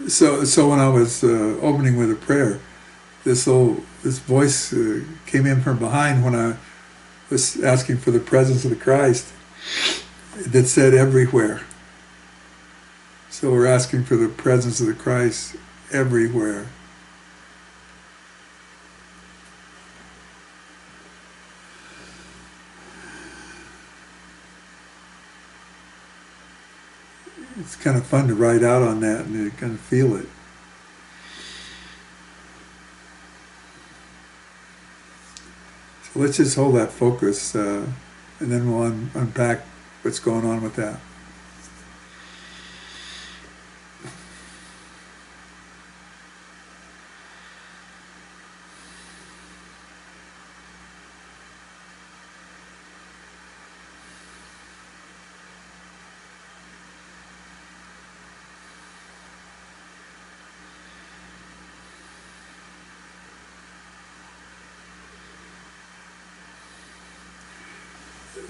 So when I was opening with a prayer, this voice came in from behind when I was asking for the presence of the Christ that said everywhere. So we're asking for the presence of the Christ everywhere. It's kind of fun to write out on that and you kind of feel it. So let's just hold that focus and then we'll unpack what's going on with that.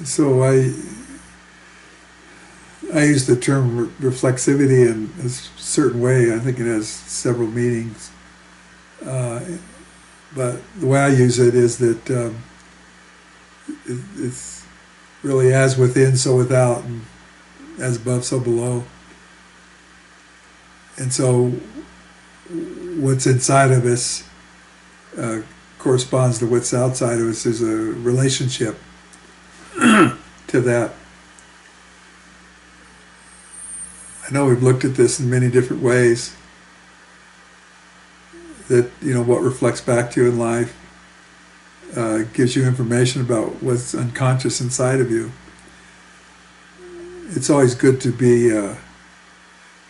So I use the term reflexivity in a certain way. I think it has several meanings. But the way I use it is that it's really as within, so without, and as above, so below. And so what's inside of us corresponds to what's outside of us. There's a relationship to that. I know we've looked at this in many different ways, that, you know, what reflects back to you in life gives you information about what's unconscious inside of you. It's always good to be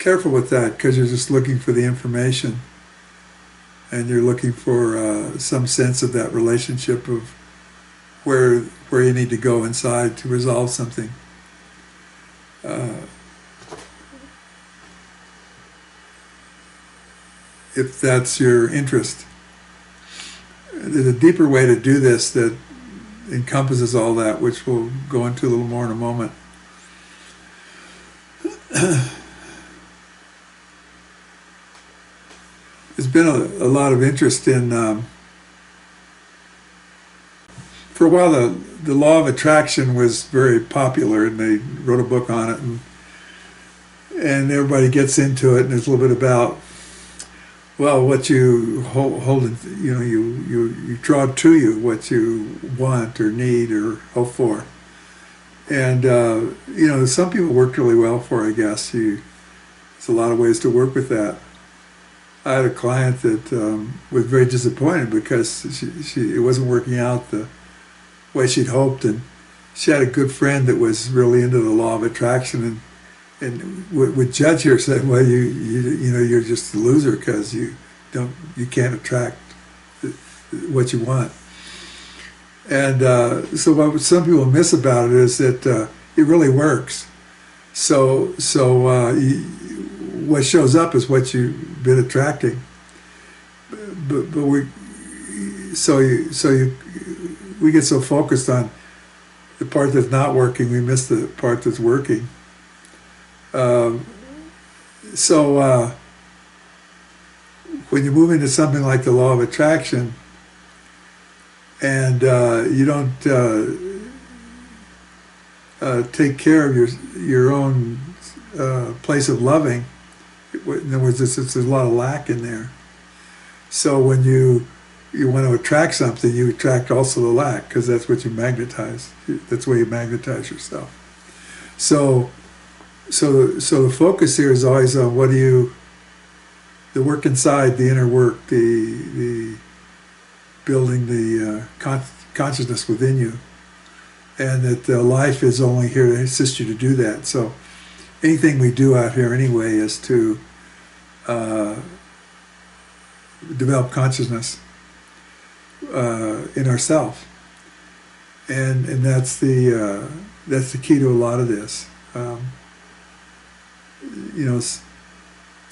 careful with that, because you're just looking for the information and you're looking for some sense of that relationship of where you need to go inside to resolve something. If that's your interest. There's a deeper way to do this that encompasses all that, which we'll go into a little more in a moment. There's been a lot of interest in for a while the law of attraction was very popular, and they wrote a book on it, and everybody gets into it, and there's a little bit about, well, what you hold, you know, you draw to you what you want or need or hope for. And you know, some people worked really well for it, I guess. There's a lot of ways to work with that. I had a client that was very disappointed because it wasn't working out the way she'd hoped, and she had a good friend that was really into the law of attraction, and would judge her, saying, "Well, you know, you're just a loser because you can't attract what you want." And so what some people miss about it is that it really works. So what shows up is what you've been attracting. But we get so focused on the part that's not working, we miss the part that's working. When you move into something like the law of attraction, and you don't take care of your own place of loving, in other words, there's a lot of lack in there. So when you want to attract something, you attract also the lack, because that's what you magnetize. That's where you magnetize yourself. So the focus here is always on the work inside, the inner work, the building the consciousness within you, and that life is only here to assist you to do that. So anything we do out here anyway is to develop consciousness in ourself, and that's the key to a lot of this. You know,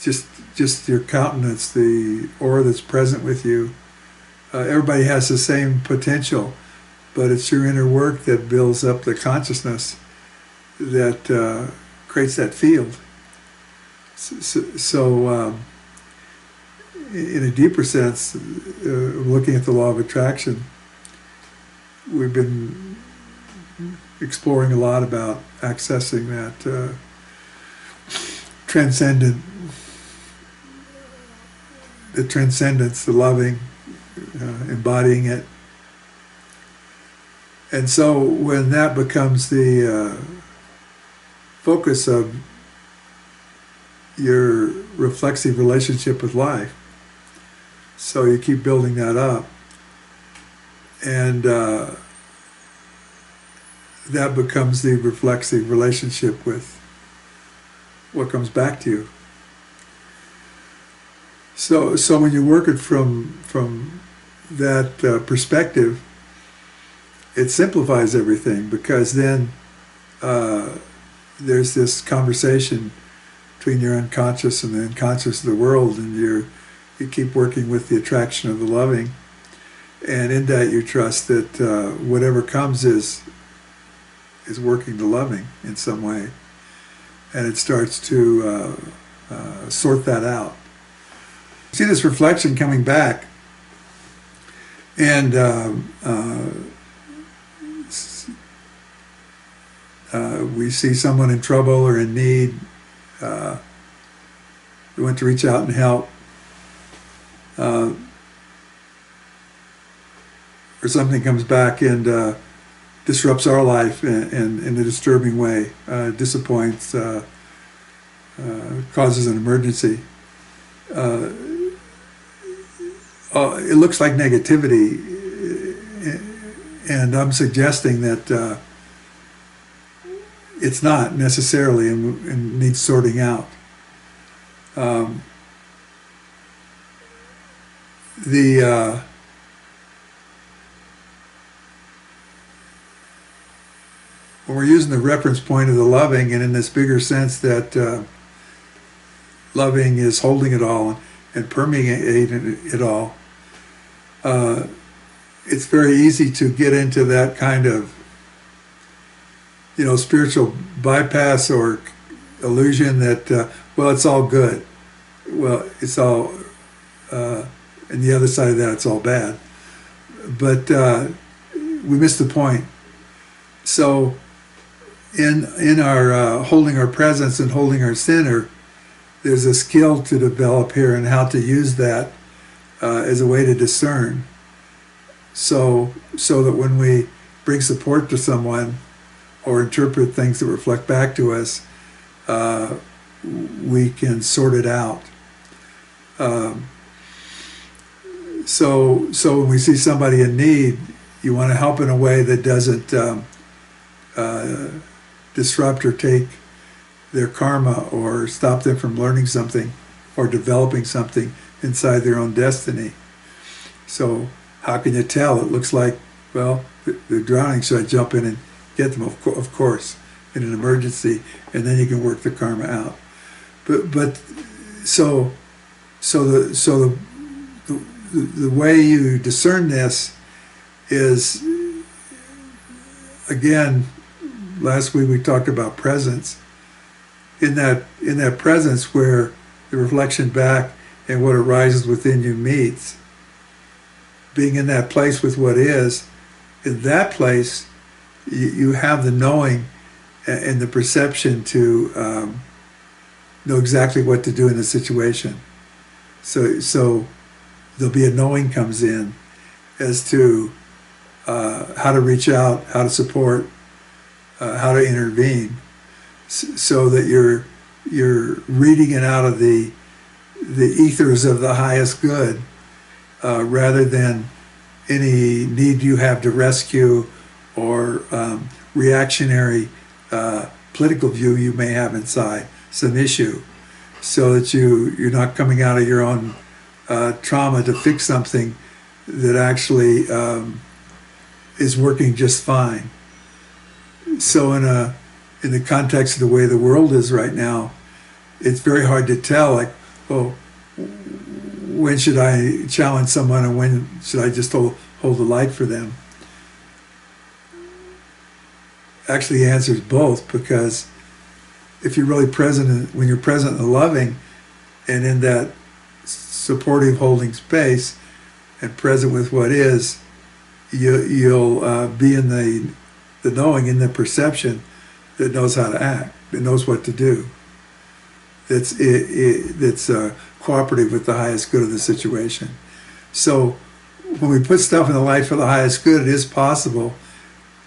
just your countenance, the aura that's present with you. Everybody has the same potential, but it's your inner work that builds up the consciousness that creates that field. So in a deeper sense, looking at the law of attraction, we've been exploring a lot about accessing that transcendent, the transcendence, the loving, embodying it. And so when that becomes the focus of your reflexive relationship with life, so you keep building that up, and that becomes the reflexive relationship with what comes back to you. So when you work it from that perspective, it simplifies everything, because then there's this conversation between your unconscious and the unconscious of the world, and you keep working with the attraction of the loving, and in that you trust that whatever comes is working the loving in some way, and it starts to sort that out. See this reflection coming back, and we see someone in trouble or in need. We want to reach out and help. Or something comes back and disrupts our life in a disturbing way, disappoints, causes an emergency. It looks like negativity, and I'm suggesting that it's not necessarily, and needs sorting out. When we're using the reference point of the loving, and in this bigger sense that loving is holding it all and permeating it all, it's very easy to get into that kind of, spiritual bypass or illusion that, well, it's all good. Well, it's all, and the other side of that, it's all bad. But we miss the point. So in our holding our presence and holding our center, there's a skill to develop here in how to use that as a way to discern. So that when we bring support to someone or interpret things that reflect back to us, we can sort it out. So when we see somebody in need, you want to help in a way that doesn't disrupt or take their karma or stop them from learning something or developing something inside their own destiny. So how can you tell? It looks like, well, they're drowning, so I jump in and get them, of course, in an emergency, and then you can work the karma out. But so the way you discern this is, again, last week we talked about presence. In that presence where the reflection back and what arises within you meets, being in that place with what is, in that place you have the knowing and the perception to know exactly what to do in the situation. So there'll be a knowing comes in as to how to reach out, how to support, how to intervene, so that you're reading it out of the ethers of the highest good, rather than any need you have to rescue or reactionary political view you may have inside some issue, so that you're not coming out of your own trauma to fix something that actually is working just fine. So in the context of the way the world is right now, it's very hard to tell, like, well, when should I challenge someone and when should I just hold the light for them? Actually, the answer is both, because if you're really present, when you're present in the loving and in that supportive, holding space, and present with what is, you'll be in the knowing, in the perception that knows how to act, that knows what to do. That's cooperative with the highest good of the situation. So when we put stuff in the light for the highest good, it is possible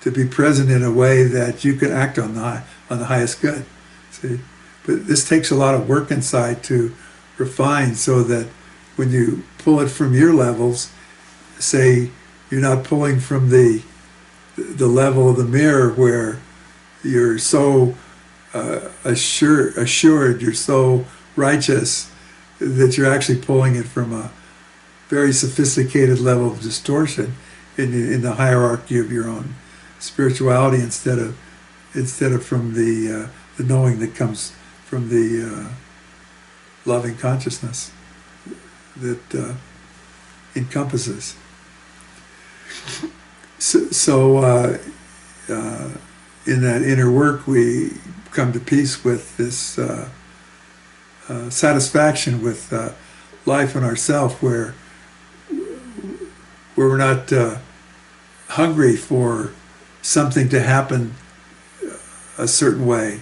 to be present in a way that you can act on the highest good. See, but this takes a lot of work inside to refine, so that when you pull it from your levels, say you're not pulling from the level of the mirror where you're so assured, you're so righteous, that you're actually pulling it from a very sophisticated level of distortion in the hierarchy of your own spirituality, instead of from the knowing that comes from the loving consciousness that encompasses. So in that inner work, we come to peace with this satisfaction with life and ourself, where we're not hungry for something to happen a certain way,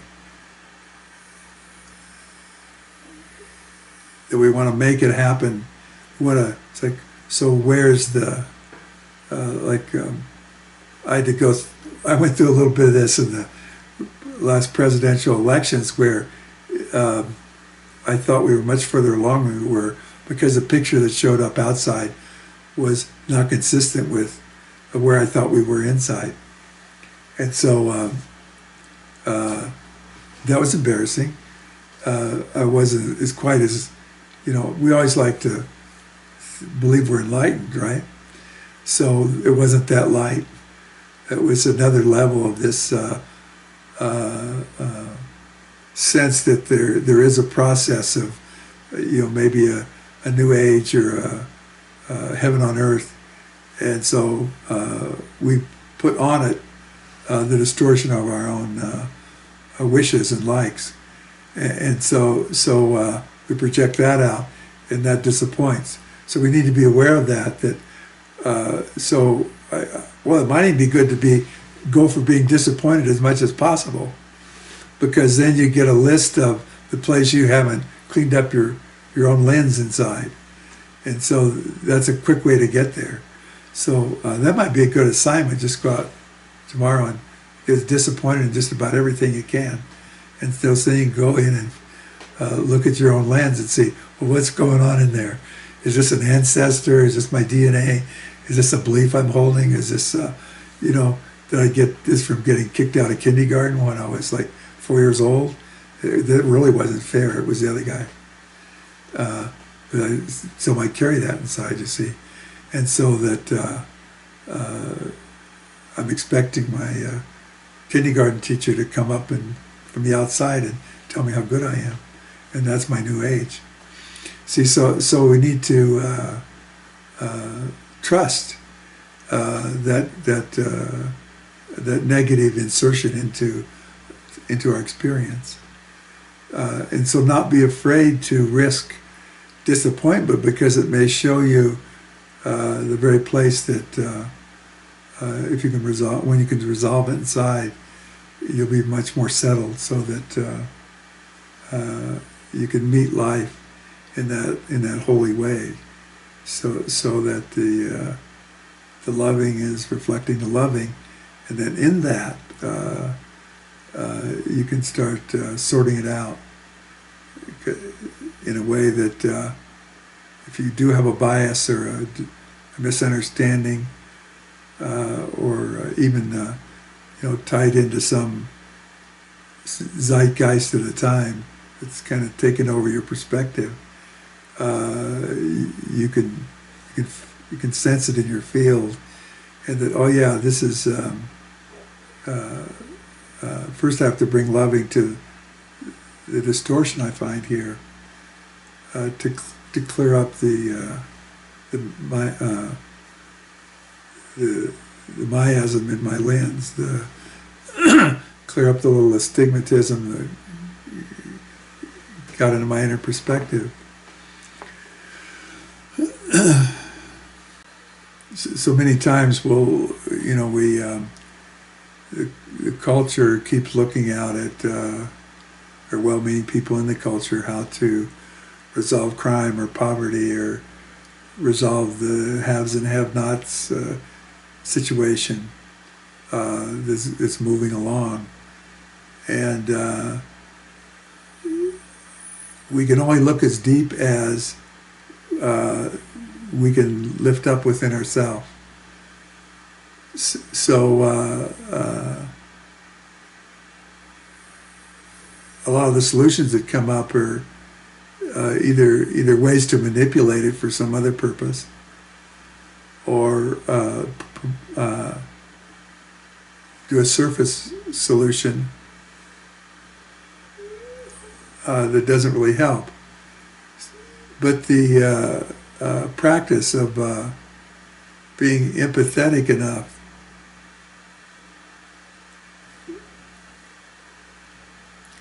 that we want to make it happen. We want to, it's like, so where's the I went through a little bit of this in the last presidential elections, where I thought we were much further along than we were, because the picture that showed up outside was not consistent with where I thought we were inside. And so that was embarrassing. I wasn't as quite as, we always like to believe we're enlightened, right? So it wasn't that light. It was another level of this sense that there is a process of, maybe a new age, or a heaven on earth. And so we put on it the distortion of our own wishes and likes. And so we project that out, and that disappoints. So we need to be aware of that, well, it might even be good to go for being disappointed as much as possible, because then you get a list of the place you haven't cleaned up your own lens inside. And so that's a quick way to get there. So that might be a good assignment. Just go out tomorrow and get disappointed in just about everything you can. And so you can go in and look at your own lens and see, well, what's going on in there? Is this an ancestor? Is this my DNA? Is this a belief I'm holding? Is this, did I get this from getting kicked out of kindergarten when I was like 4 years old? That really wasn't fair. It was the other guy. So I carry that inside, you see. And so that I'm expecting my kindergarten teacher to come up from the outside and tell me how good I am. And that's my new age. See, so we need to trust that negative insertion into our experience, and so not be afraid to risk disappointment, because it may show you the very place that if you can when you can resolve it inside, you'll be much more settled, so that you can meet life in that holy way, so that the loving is reflecting the loving, and then in that you can start sorting it out in a way that if you do have a bias or a misunderstanding, or even tied into some zeitgeist at a time that's kind of taken over your perspective, you can sense it in your field, and that, oh yeah, this is first I have to bring loving to the distortion I find here, to clear up the miasm in my lens, clear up the little astigmatism that got into my inner perspective. so many times we'll, the culture keeps looking out at, or well-meaning people in the culture, how to resolve crime or poverty or resolve the haves and have-nots situation that's moving along. And we can only look as deep as we can lift up within ourselves. So a lot of the solutions that come up are either ways to manipulate it for some other purpose, or do a surface solution that doesn't really help. But the practice of being empathetic enough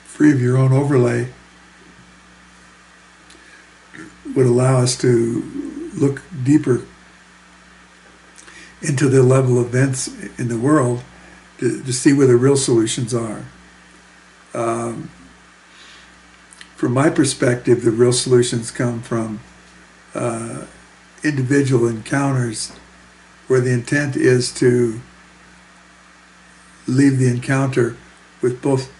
free of your own overlay would allow us to look deeper into the level of events in the world to see where the real solutions are. From my perspective, the real solutions come from individual encounters where the intent is to leave the encounter with both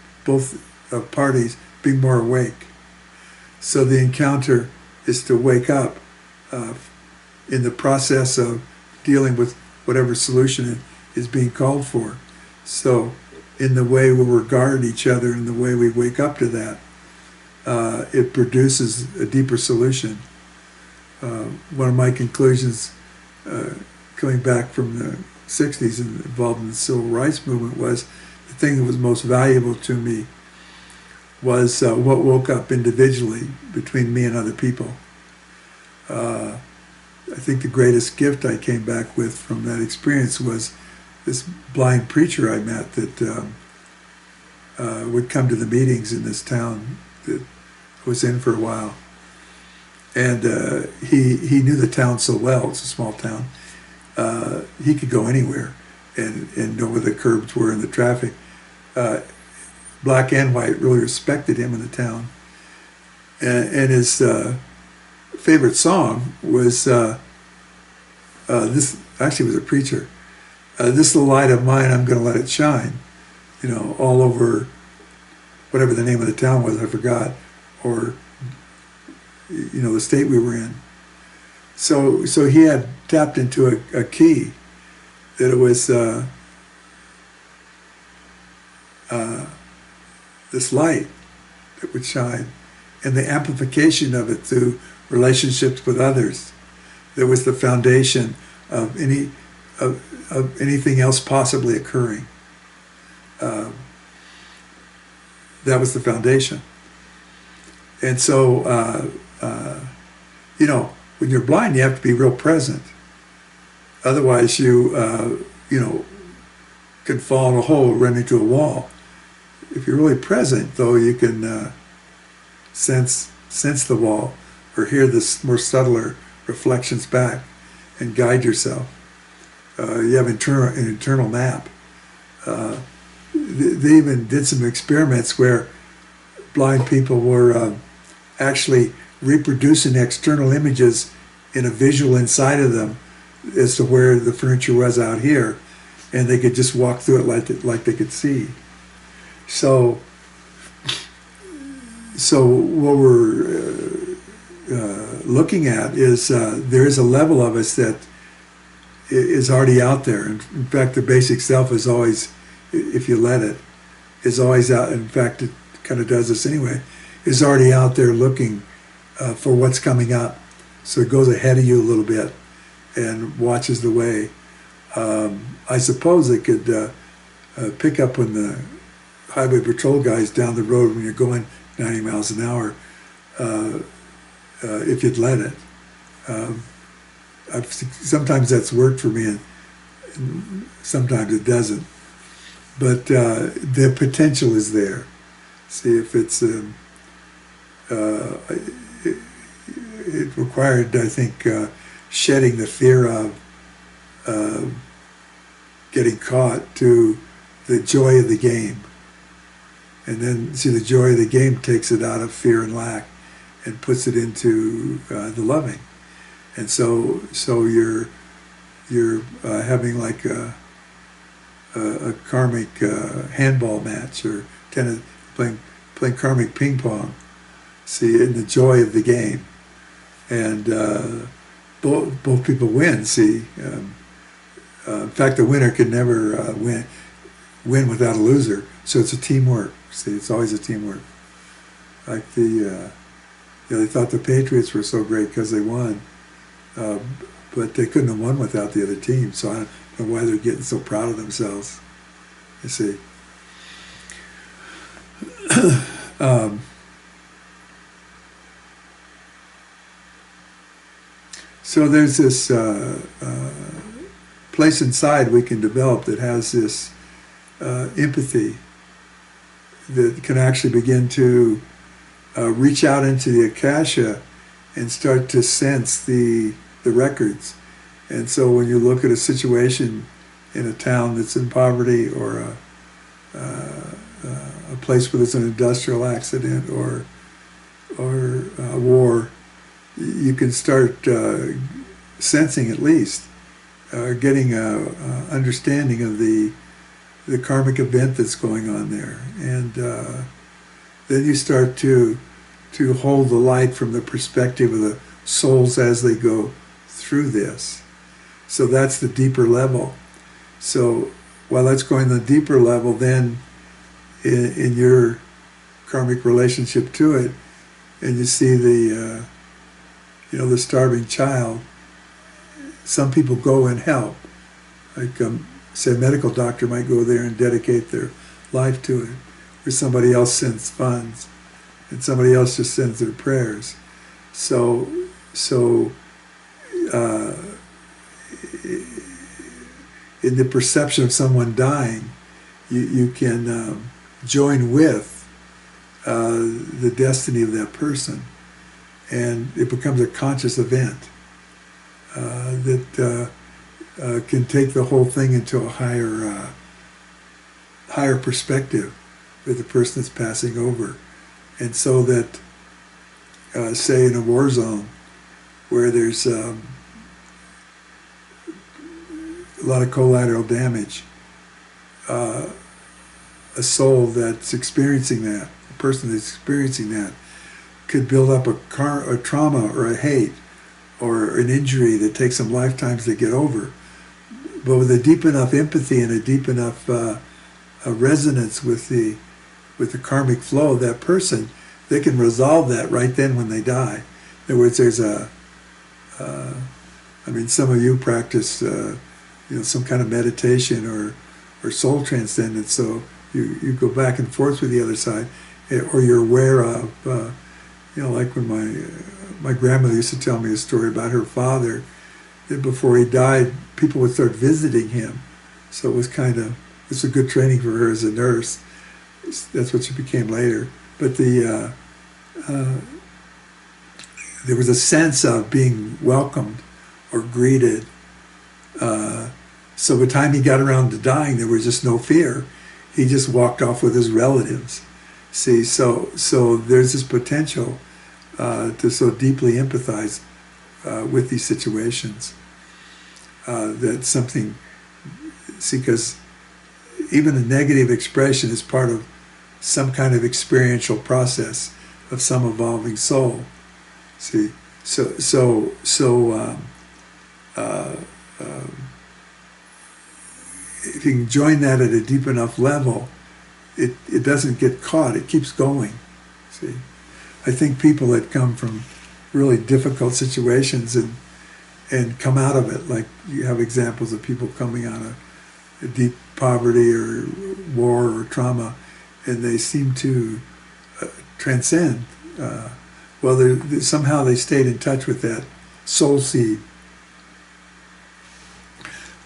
parties being more awake. So the encounter is to wake up in the process of dealing with whatever solution is being called for. So in the way we regard each other, in the way we wake up to that, it produces a deeper solution. One of my conclusions coming back from the 60s and involved in the civil rights movement was the thing that was most valuable to me was what woke up individually between me and other people. I think the greatest gift I came back with from that experience was this blind preacher I met that would come to the meetings in this town that I was in for a while. And he knew the town so well. It's a small town. He could go anywhere and know where the curbs were and the traffic. Black and white really respected him in the town. And his favorite song was, this actually was a preacher, "This little light of mine, I'm going to let it shine," all over whatever the name of the town was, I forgot, or the state we were in. So he had tapped into a key that it was this light that would shine, and the amplification of it through relationships with others. That was the foundation of anything else possibly occurring. That was the foundation. And so, when you're blind, you have to be real present. Otherwise, you can fall in a hole, run into a wall. If you're really present, though, you can sense the wall or hear the more subtler reflections back and guide yourself. You have an internal map. They even did some experiments where blind people were actually reproducing external images in a visual inside of them as to where the furniture was out here, and they could just walk through it like they could see. So what we're looking at is there is a level of us that is already out there. In fact, the basic self is always, if you let it, is always out. In fact, it kind of does this anyway, is already out there looking for what's coming up. So it goes ahead of you a little bit and watches the way. I suppose it could pick up when the highway patrol guys down the road when you're going 90 miles an hour, if you'd let it. Sometimes that's worked for me, and sometimes it doesn't. But the potential is there. See, if it's it required, I think, shedding the fear of uh, getting caught to the joy of the game. And then, see, the joy of the game takes it out of fear and lack and puts it into the loving. And so you're having like a karmic handball match, or tennis, playing karmic ping pong. See, in the joy of the game, and both people win. See, in fact, the winner can never win without a loser. So it's a teamwork. See, it's always a teamwork. Like they thought the Patriots were so great because they won, but they couldn't have won without the other team. So I don't know why they're getting so proud of themselves. You see. So there's this place inside we can develop that has this empathy that can actually begin to reach out into the akasha and start to sense the records. And so when you look at a situation in a town that's in poverty, or a place where there's an industrial accident or a war, you can start sensing, at least getting a understanding of the karmic event that's going on there. And then you start to hold the light from the perspective of the souls as they go through this. So that's the deeper level. So while that's going the deeper level, then in your karmic relationship to it, and you see the the starving child, some people go and help. Like say a medical doctor might go there and dedicate their life to it, or somebody else sends funds, and somebody else just sends their prayers. So in the perception of someone dying, you can join with the destiny of that person, and it becomes a conscious event that can take the whole thing into a higher perspective with the person that's passing over. And so that, say in a war zone where there's a lot of collateral damage, a soul that's experiencing that, a person that's experiencing that, could build up a trauma or a hate or an injury that takes some lifetimes to get over. But with a deep enough empathy and a deep enough a resonance with the karmic flow of that person, they can resolve that right then when they die. In other words, there's some of you practice some kind of meditation or soul transcendence, so you go back and forth with the other side, or you're aware of like when my grandmother used to tell me a story about her father, that before he died, people would start visiting him. So it's a good training for her as a nurse. That's what she became later. But there was a sense of being welcomed or greeted. So by the time he got around to dying, there was just no fear. He just walked off with his relatives. See, so there's this potential to so deeply empathize with these situations. That's something, see, because even a negative expression is part of some kind of experiential process of some evolving soul. See, so if you can join that at a deep enough level, it doesn't get caught, it keeps going. See, I think people that come from really difficult situations and come out of it, like you have examples of people coming out of deep poverty or war or trauma, and they seem to transcend. Somehow they stayed in touch with that soul seed.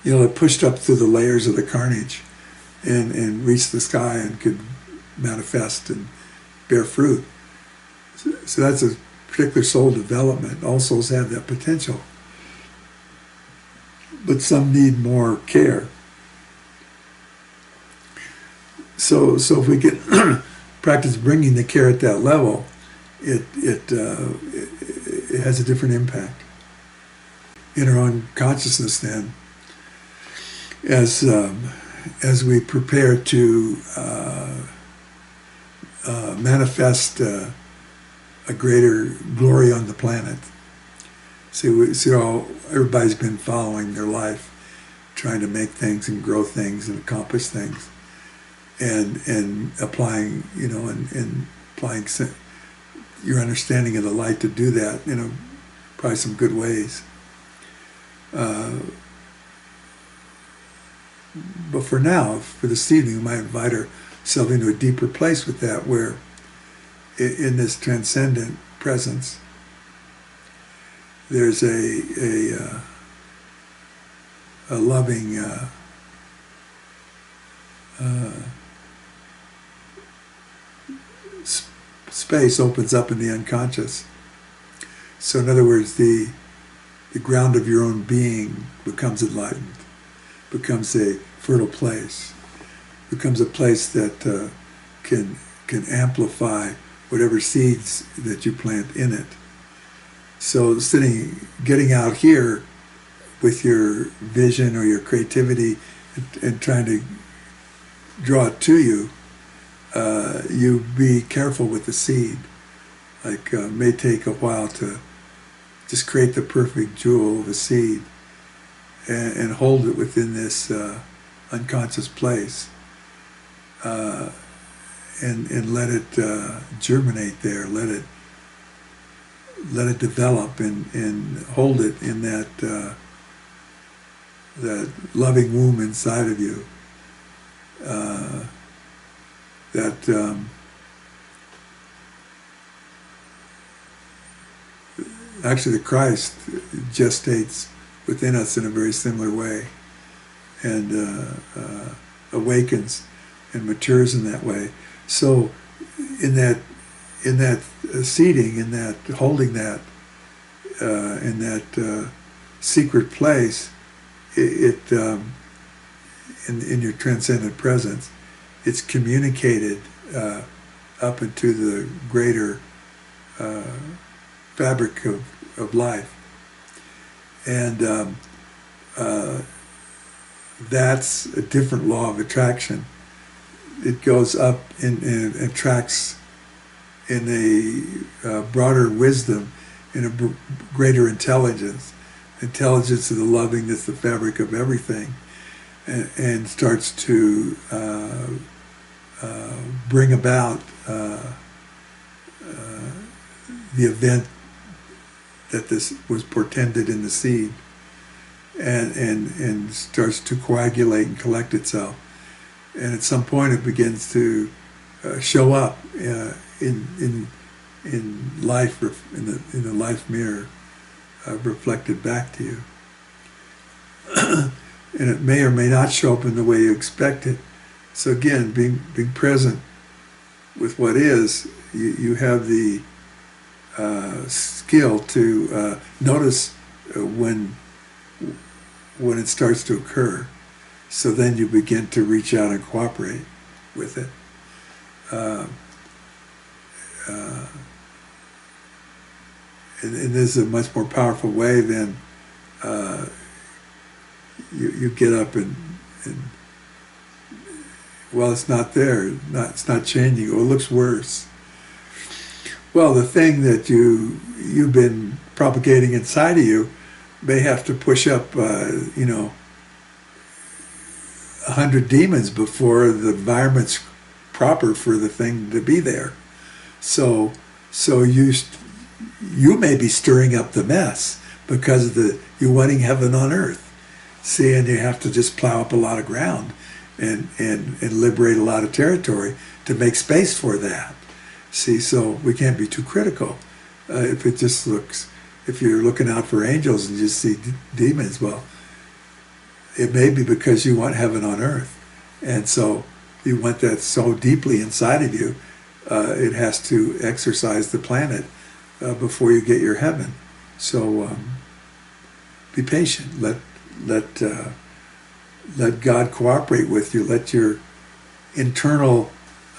It pushed up through the layers of the carnage and reached the sky and could manifest and bear fruit. So that's a particular soul development. All souls have that potential. but some need more care. So if we can practice bringing the care at that level, it has a different impact in our own consciousness. Then, as we prepare to manifest a greater glory on the planet. See how everybody's been following their life, trying to make things and grow things and accomplish things, and applying, and applying your understanding of the light to do that, probably some good ways. But for now, for this evening, we might invite ourselves into a deeper place with that, where in this transcendent presence, there's a loving space opens up in the unconscious. So in other words, the ground of your own being becomes enlightened, becomes a fertile place, becomes a place that can amplify whatever seeds that you plant in it. So getting out here with your vision or your creativity and trying to draw it to you, you be careful with the seed. Like may take a while to just create the perfect jewel of a seed and hold it within this unconscious place, and let it germinate there. Let it develop and hold it in that loving womb inside of you. Actually, the Christ gestates within us in a very similar way, and awakens and matures in that way. So, in that seeding, in that holding that, in that secret place, in your transcendent presence, it's communicated up into the greater fabric of life, and that's a different law of attraction. It goes up and attracts in a broader wisdom, in a greater intelligence of the loving that's the fabric of everything, and starts to bring about the event that this was portended in the seed, and starts to coagulate and collect itself, and at some point it begins to show up in life, in the life mirror, reflected back to you. And it may or may not show up in the way you expect it. So again, being present with what is, you have the skill to notice when it starts to occur. So then you begin to reach out and cooperate with it. And this is a much more powerful way than you get up and well, it's not there, it's not changing, or it looks worse. Well, the thing that you've been propagating inside of you may have to push up 100 demons before the environment's proper for the thing to be there. So you may be stirring up the mess because of you're wanting heaven on earth. See, and you have to just plow up a lot of ground and liberate a lot of territory to make space for that. See, so we can't be too critical. If you're looking out for angels and you see demons, well, it may be because you want heaven on earth. And so you want that so deeply inside of you, it has to exercise the planet before you get your heaven. So be patient. let God cooperate with you. Let your internal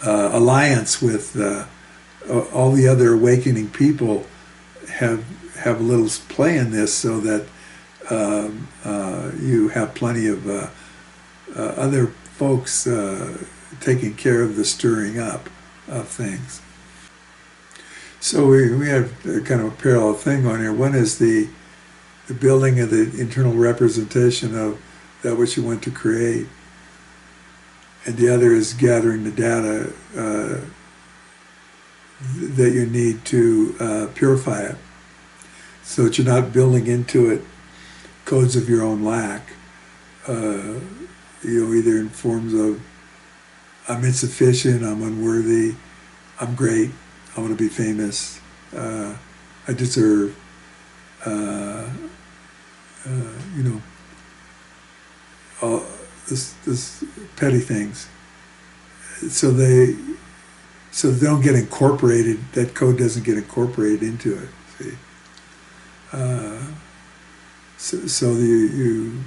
alliance with all the other awakening people have a little play in this, so that you have plenty of other folks taking care of the stirring up of things. So we have kind of a parallel thing on here. One is the building of the internal representation of that which you want to create, and the other is gathering the data that you need to purify it, so that you're not building into it codes of your own lack. Either in forms of I'm insufficient, I'm unworthy, I'm great, I want to be famous, I deserve, all this petty things. So they don't get incorporated. That code doesn't get incorporated into it. See, so you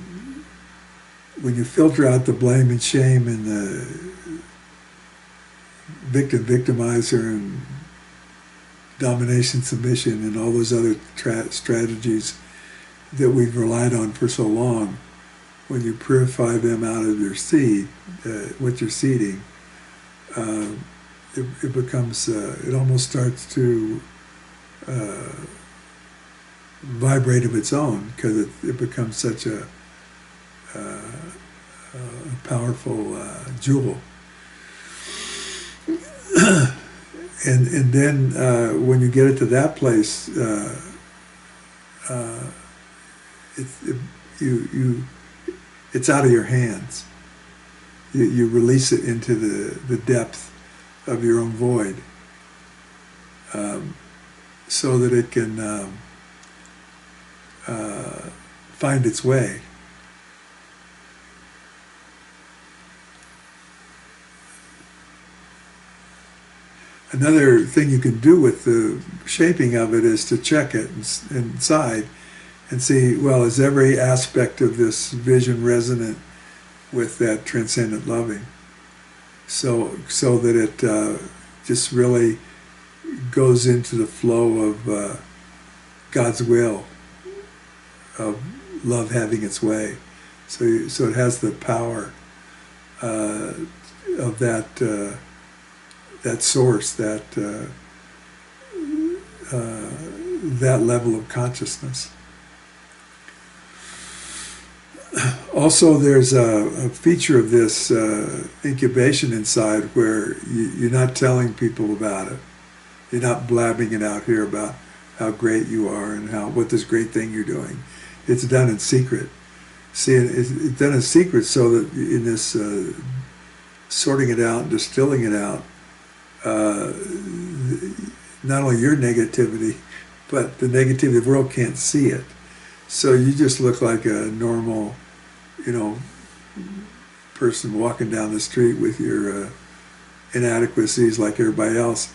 when you filter out the blame and shame and the victimizer and domination, submission, and all those other strategies that we've relied on for so long, when you purify them out of your seed, what you're seeding, it becomes, it almost starts to vibrate of its own, because it becomes such a powerful jewel. And then when you get it to that place, it's out of your hands. You release it into the depth of your own void, so that it can find its way. Another thing you can do with the shaping of it is to check it inside and see, well, is every aspect of this vision resonant with that transcendent loving? So that it just really goes into the flow of God's will, of love having its way. So it has the power of that source, that level of consciousness. Also, there's a feature of this incubation inside where you're not telling people about it. You're not blabbing it out here about how great you are and what this great thing you're doing. It's done in secret. See, it's done in secret so that in this sorting it out and distilling it out, not only your negativity, but the negativity of the world can't see it. So you just look like a normal, person walking down the street with your inadequacies like everybody else,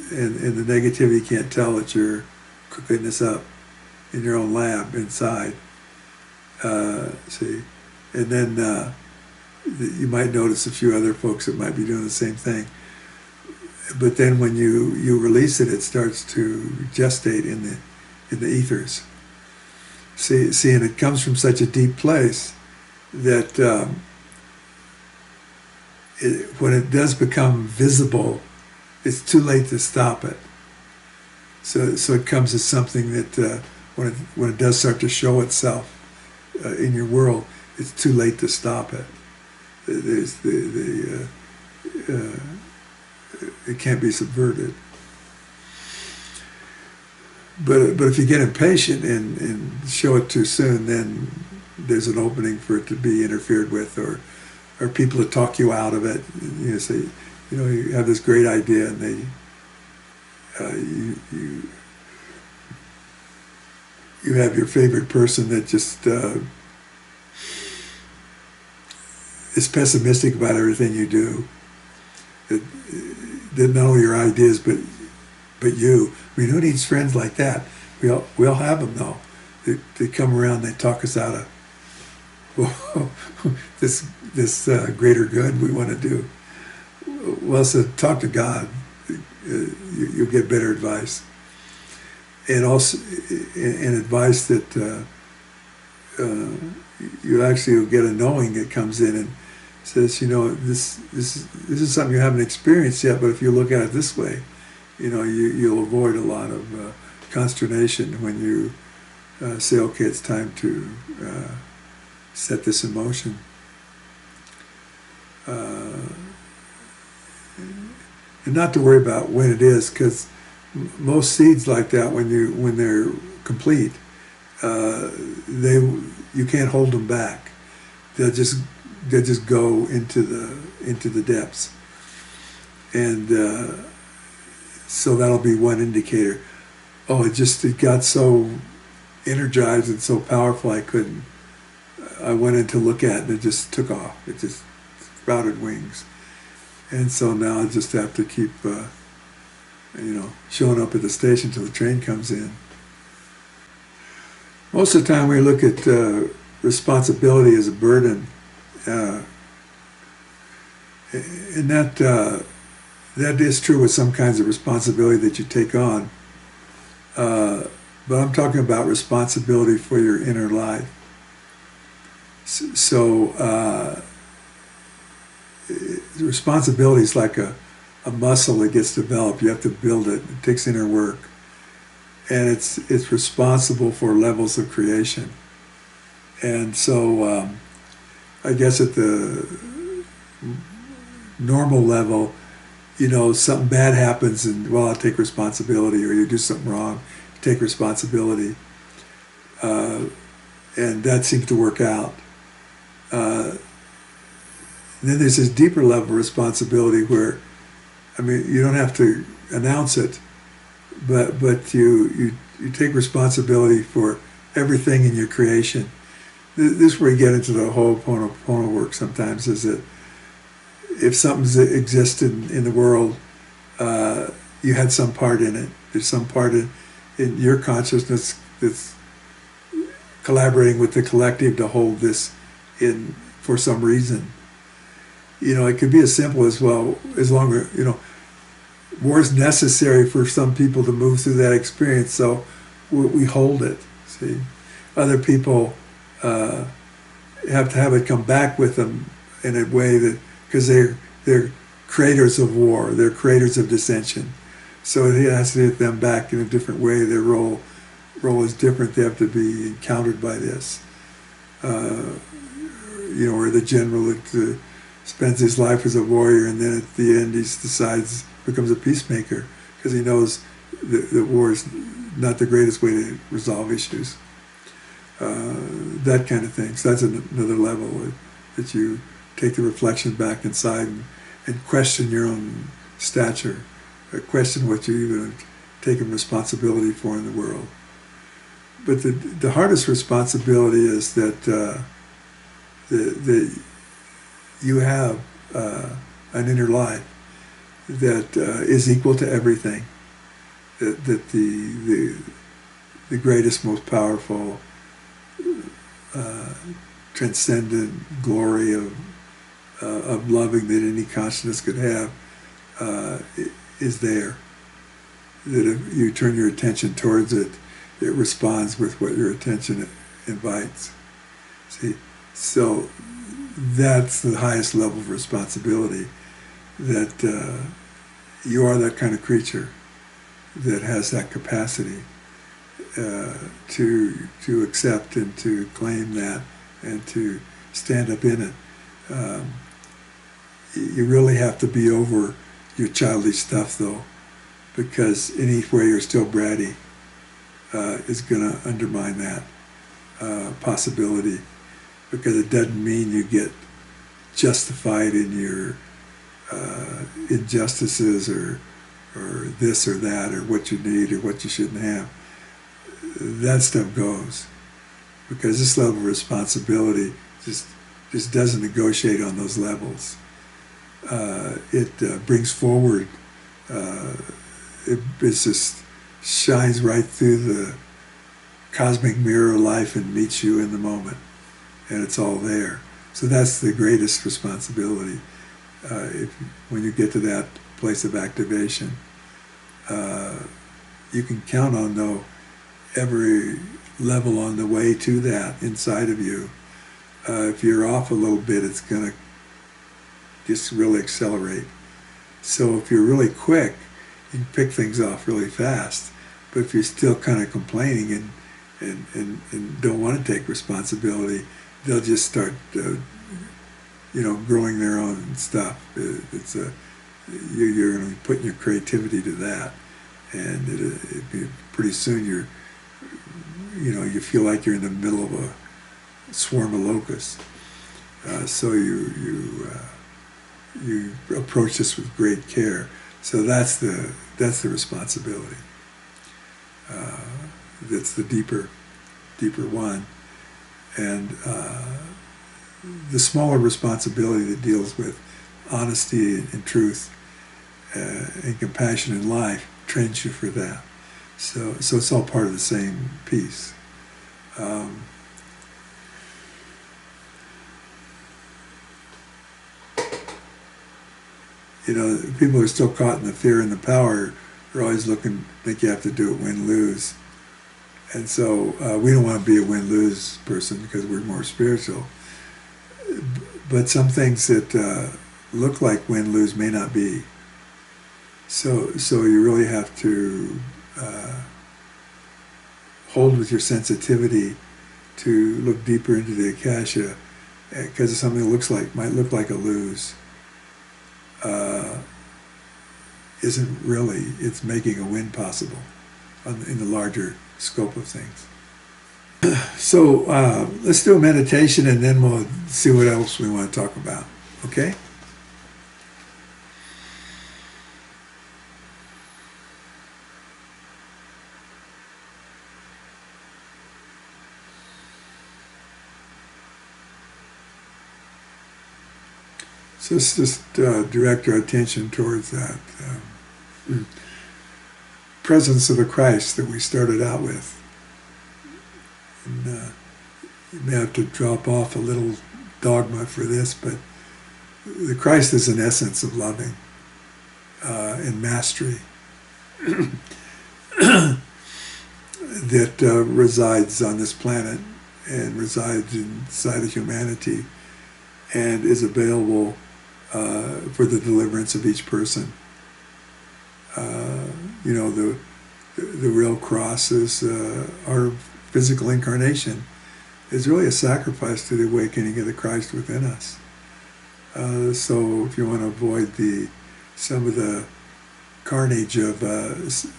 and the negativity can't tell that you're cooking this up in your own lab inside. See, and then you might notice a few other folks that might be doing the same thing. But then when you release it, it starts to gestate in the ethers. See, and it comes from such a deep place that when it does become visible, it's too late to stop it. So it comes as something that when it does start to show itself in your world, it's too late to stop it. There's it can't be subverted. But if you get impatient and show it too soon, then there's an opening for it to be interfered with, or people to talk you out of it. Say, you have this great idea, and you have your favorite person that just is pessimistic about everything you do. That not only your ideas, but you. I mean, who needs friends like that? We all have them, though. They come around, they talk us out of this greater good we want to do. Well, so talk to God. You'll get better advice, and also and advice that you actually will get a knowing that comes in and says, this is something you haven't experienced yet, but if you look at it this way, you'll avoid a lot of consternation when you say, okay, it's time to set this in motion. And not to worry about when it is, because most seeds like that, when they're complete, you can't hold them back. They'll just go into the depths, and so that'll be one indicator. Oh, it got so energized and so powerful I went in to look at it and it just took off. It just sprouted wings. And so now I just have to keep, showing up at the station till the train comes in. Most of the time we look at responsibility as a burden, and that is true with some kinds of responsibility that you take on. But I'm talking about responsibility for your inner life. So responsibility is like a muscle that gets developed. You have to build it. It takes inner work. And it's responsible for levels of creation. And so I guess at the normal level, something bad happens and, well, I'll take responsibility, or you do something wrong, you take responsibility. And that seems to work out. Then there's this deeper level of responsibility where, you don't have to announce it, but you take responsibility for everything in your creation. This is where you get into the whole Ho'oponopono work sometimes, is that if something exists in the world, you had some part in it. There's some part in your consciousness that's collaborating with the collective to hold this in for some reason. It could be as simple as, well, as long as, war is necessary for some people to move through that experience, so we hold it. See, other people have to have it come back with them in a way that, because they're creators of war, they're creators of dissension, so it has to hit them back in a different way. Their role is different. They have to be encountered by this. Or the general that spends his life as a warrior, and then at the end becomes a peacemaker, because he knows that war is not the greatest way to resolve issues. That kind of thing. So that's another level that you take the reflection back inside and question your own stature, question what you even have taken responsibility for in the world. But the hardest responsibility is that you have an inner life that is equal to everything. That the greatest, most powerful, transcendent glory of loving that any consciousness could have is there. That if you turn your attention towards it, it responds with what your attention invites. See, so that's the highest level of responsibility, that you are that kind of creature that has that capacity to accept and to claim that and to stand up in it. You really have to be over your childish stuff, though, because anywhere you're still bratty is going to undermine that possibility, because it doesn't mean you get justified in your injustices or this or that or what you need or what you shouldn't have. That stuff goes, because this level of responsibility just doesn't negotiate on those levels. It brings forward, it just shines right through the cosmic mirror of life and meets you in the moment. and it's all there. So that's the greatest responsibility. When you get to that place of activation, you can count on every level on the way to that inside of you. If you're off a little bit, it's going to just really accelerate. So if you're really quick, you can pick things off really fast. But if you're still kind of complaining and don't want to take responsibility, they'll just start, growing their own stuff. You're going to be putting your creativity to that, and pretty soon you feel like you're in the middle of a swarm of locusts. So you approach this with great care. So that's the responsibility. That's the deeper one, and the smaller responsibility that deals with honesty and truth and compassion in life trains you for that. So it's all part of the same piece. People who are still caught in the fear and the power are always think you have to do it win-lose. And so we don't want to be a win-lose person because we're more spiritual. But some things that look like win-lose may not be. So you really have to hold with your sensitivity to look deeper into the akasha, because something might look like a lose. Isn't really, it's making a win possible in the larger scope of things. So let's do a meditation, and then we'll see what else we want to talk about. Okay? So let's just direct our attention towards that presence of the Christ that we started out with. And you may have to drop off a little dogma for this, but the Christ is an essence of loving and mastery that resides on this planet and resides inside of humanity and is available for the deliverance of each person. The real cross is our physical incarnation. Is really a sacrifice to the awakening of the Christ within us. So if you want to avoid some of the carnage of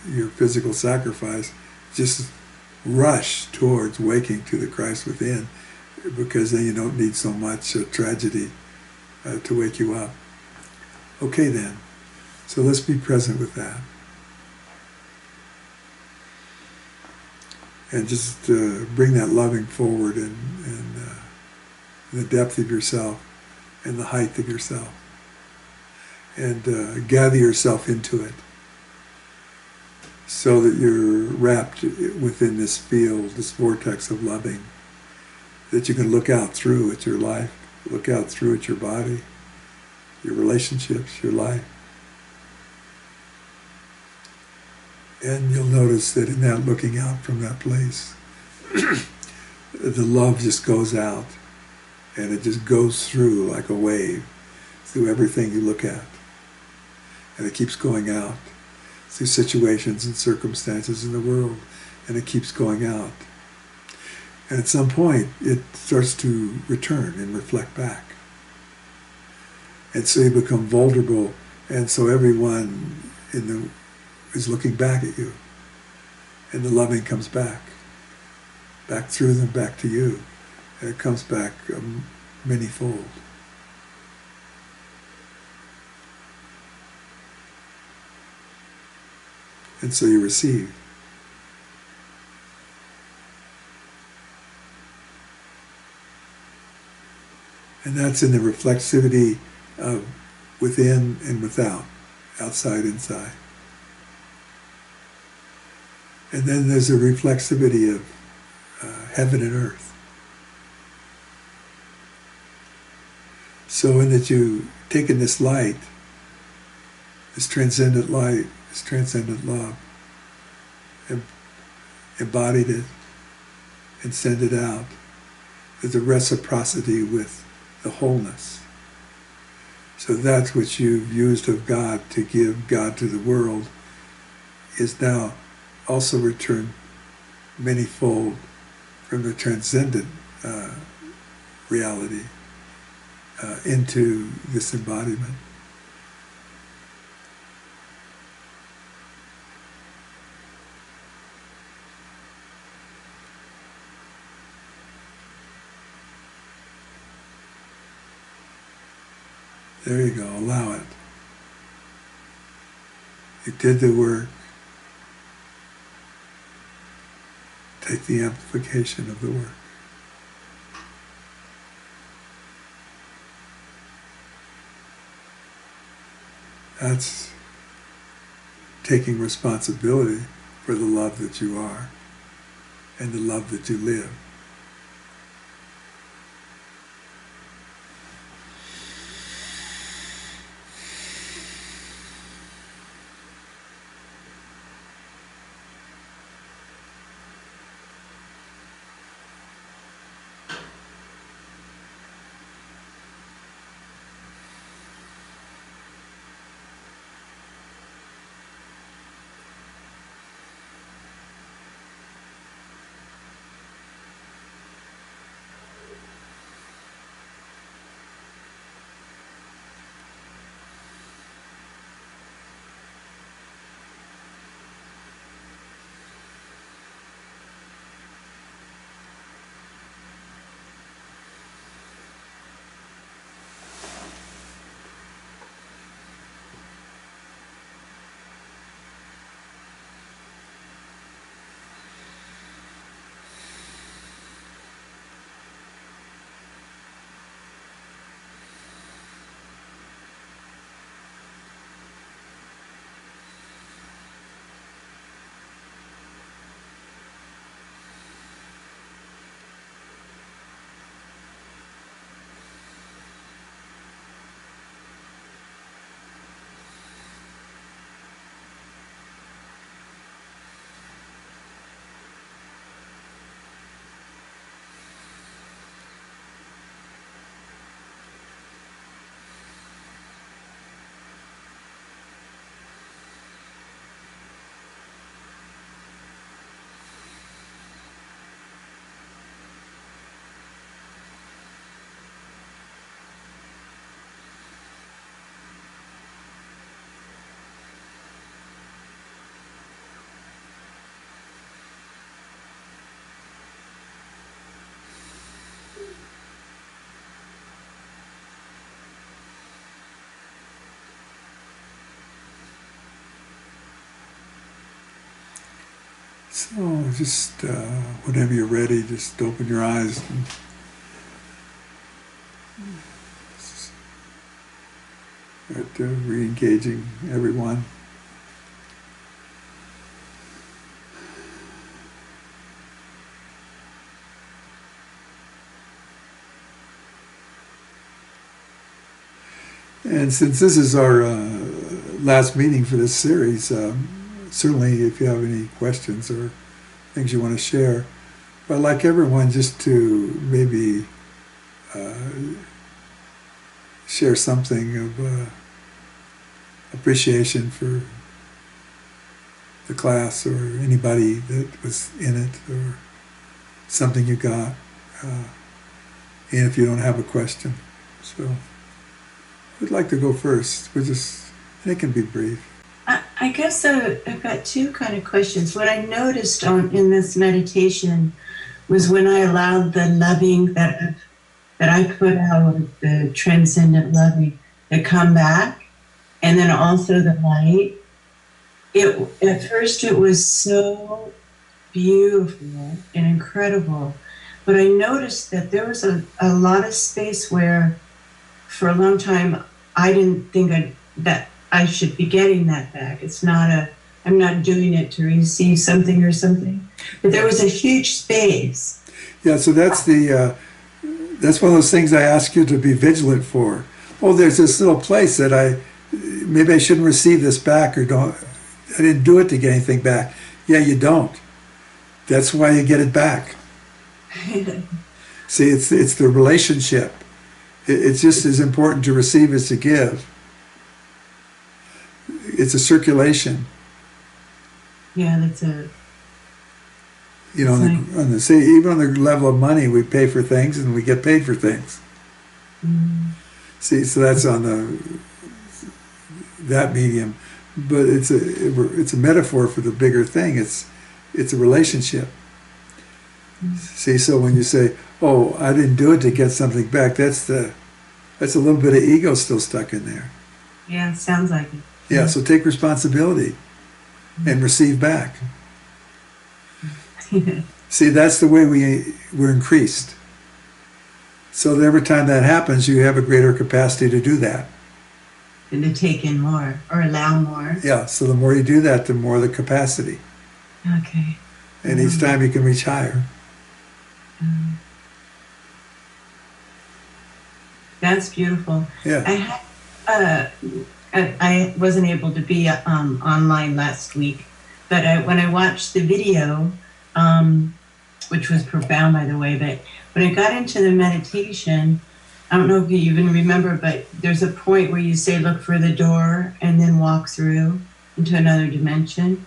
your physical sacrifice, just rush towards waking to the Christ within, because then you don't need so much tragedy to wake you up. Okay then, so let's be present with that. And just bring that loving forward in the depth of yourself and the height of yourself. And gather yourself into it so that you're wrapped within this field, this vortex of loving, that you can look out through at your life, look out through at your body, your relationships, your life. And you'll notice that in that looking out from that place, the love just goes out, and it just goes through like a wave, through everything you look at. And it keeps going out through situations and circumstances in the world, and it keeps going out. And at some point, it starts to return and reflect back. And so you become vulnerable, and so everyone is looking back at you, and the loving comes back through them, back to you, and it comes back many-fold. And so you receive. And that's in the reflexivity of within and without, outside, inside. And then there's a reflexivity of heaven and earth. So in that you taken this light, this transcendent light, this transcendent love, and embodied it and send it out. There's a reciprocity with the wholeness. So that's what you've used of God to give God to the world is now also returned manyfold from the transcendent reality into this embodiment. There you go, allow it. You did the work. Take the amplification of the work. That's taking responsibility for the love that you are and the love that you live. So just whenever you're ready, just open your eyes and start re-engaging everyone. And since this is our last meeting for this series, certainly if you have any questions or things you want to share, but I'd like everyone just to maybe share something of appreciation for the class or anybody that was in it or something you got, and if you don't have a question. So who'd like to go first? And it can be brief. I guess I've got two kind of questions. What I noticed in this meditation was when I allowed the loving that I put out, the transcendent loving, to come back, and then also the light. At first it was so beautiful and incredible, but I noticed that there was a lot of space where, for a long time, I didn't think that I should be getting that back. I'm not doing it to receive something or something. But there was a huge space. Yeah, so that's That's one of those things I ask you to be vigilant for. Oh, there's this little place that maybe I shouldn't receive this back, or I didn't do it to get anything back. Yeah, you don't. That's why you get it back. See, it's the relationship. It's just as important to receive as to give. It's a circulation. Yeah, that's a. You know, even on the level of money, we pay for things and we get paid for things. Mm. See, so that's on that medium, but it's a metaphor for the bigger thing. It's a relationship. Mm. See, so when you say, "Oh, I didn't do it to get something back," that's a little bit of ego still stuck in there. Yeah, it sounds like it. Yeah, so take responsibility and receive back. See, that's the way we're increased. So that every time that happens, you have a greater capacity to do that. And to take in more or allow more. Yeah, so the more you do that, the more the capacity. Okay. And each time you can reach higher. That's beautiful. Yeah. I wasn't able to be online last week, but when I watched the video, which was profound, by the way, but when I got into the meditation, I don't know if you even remember, but there's a point where you say, look for the door and then walk through into another dimension.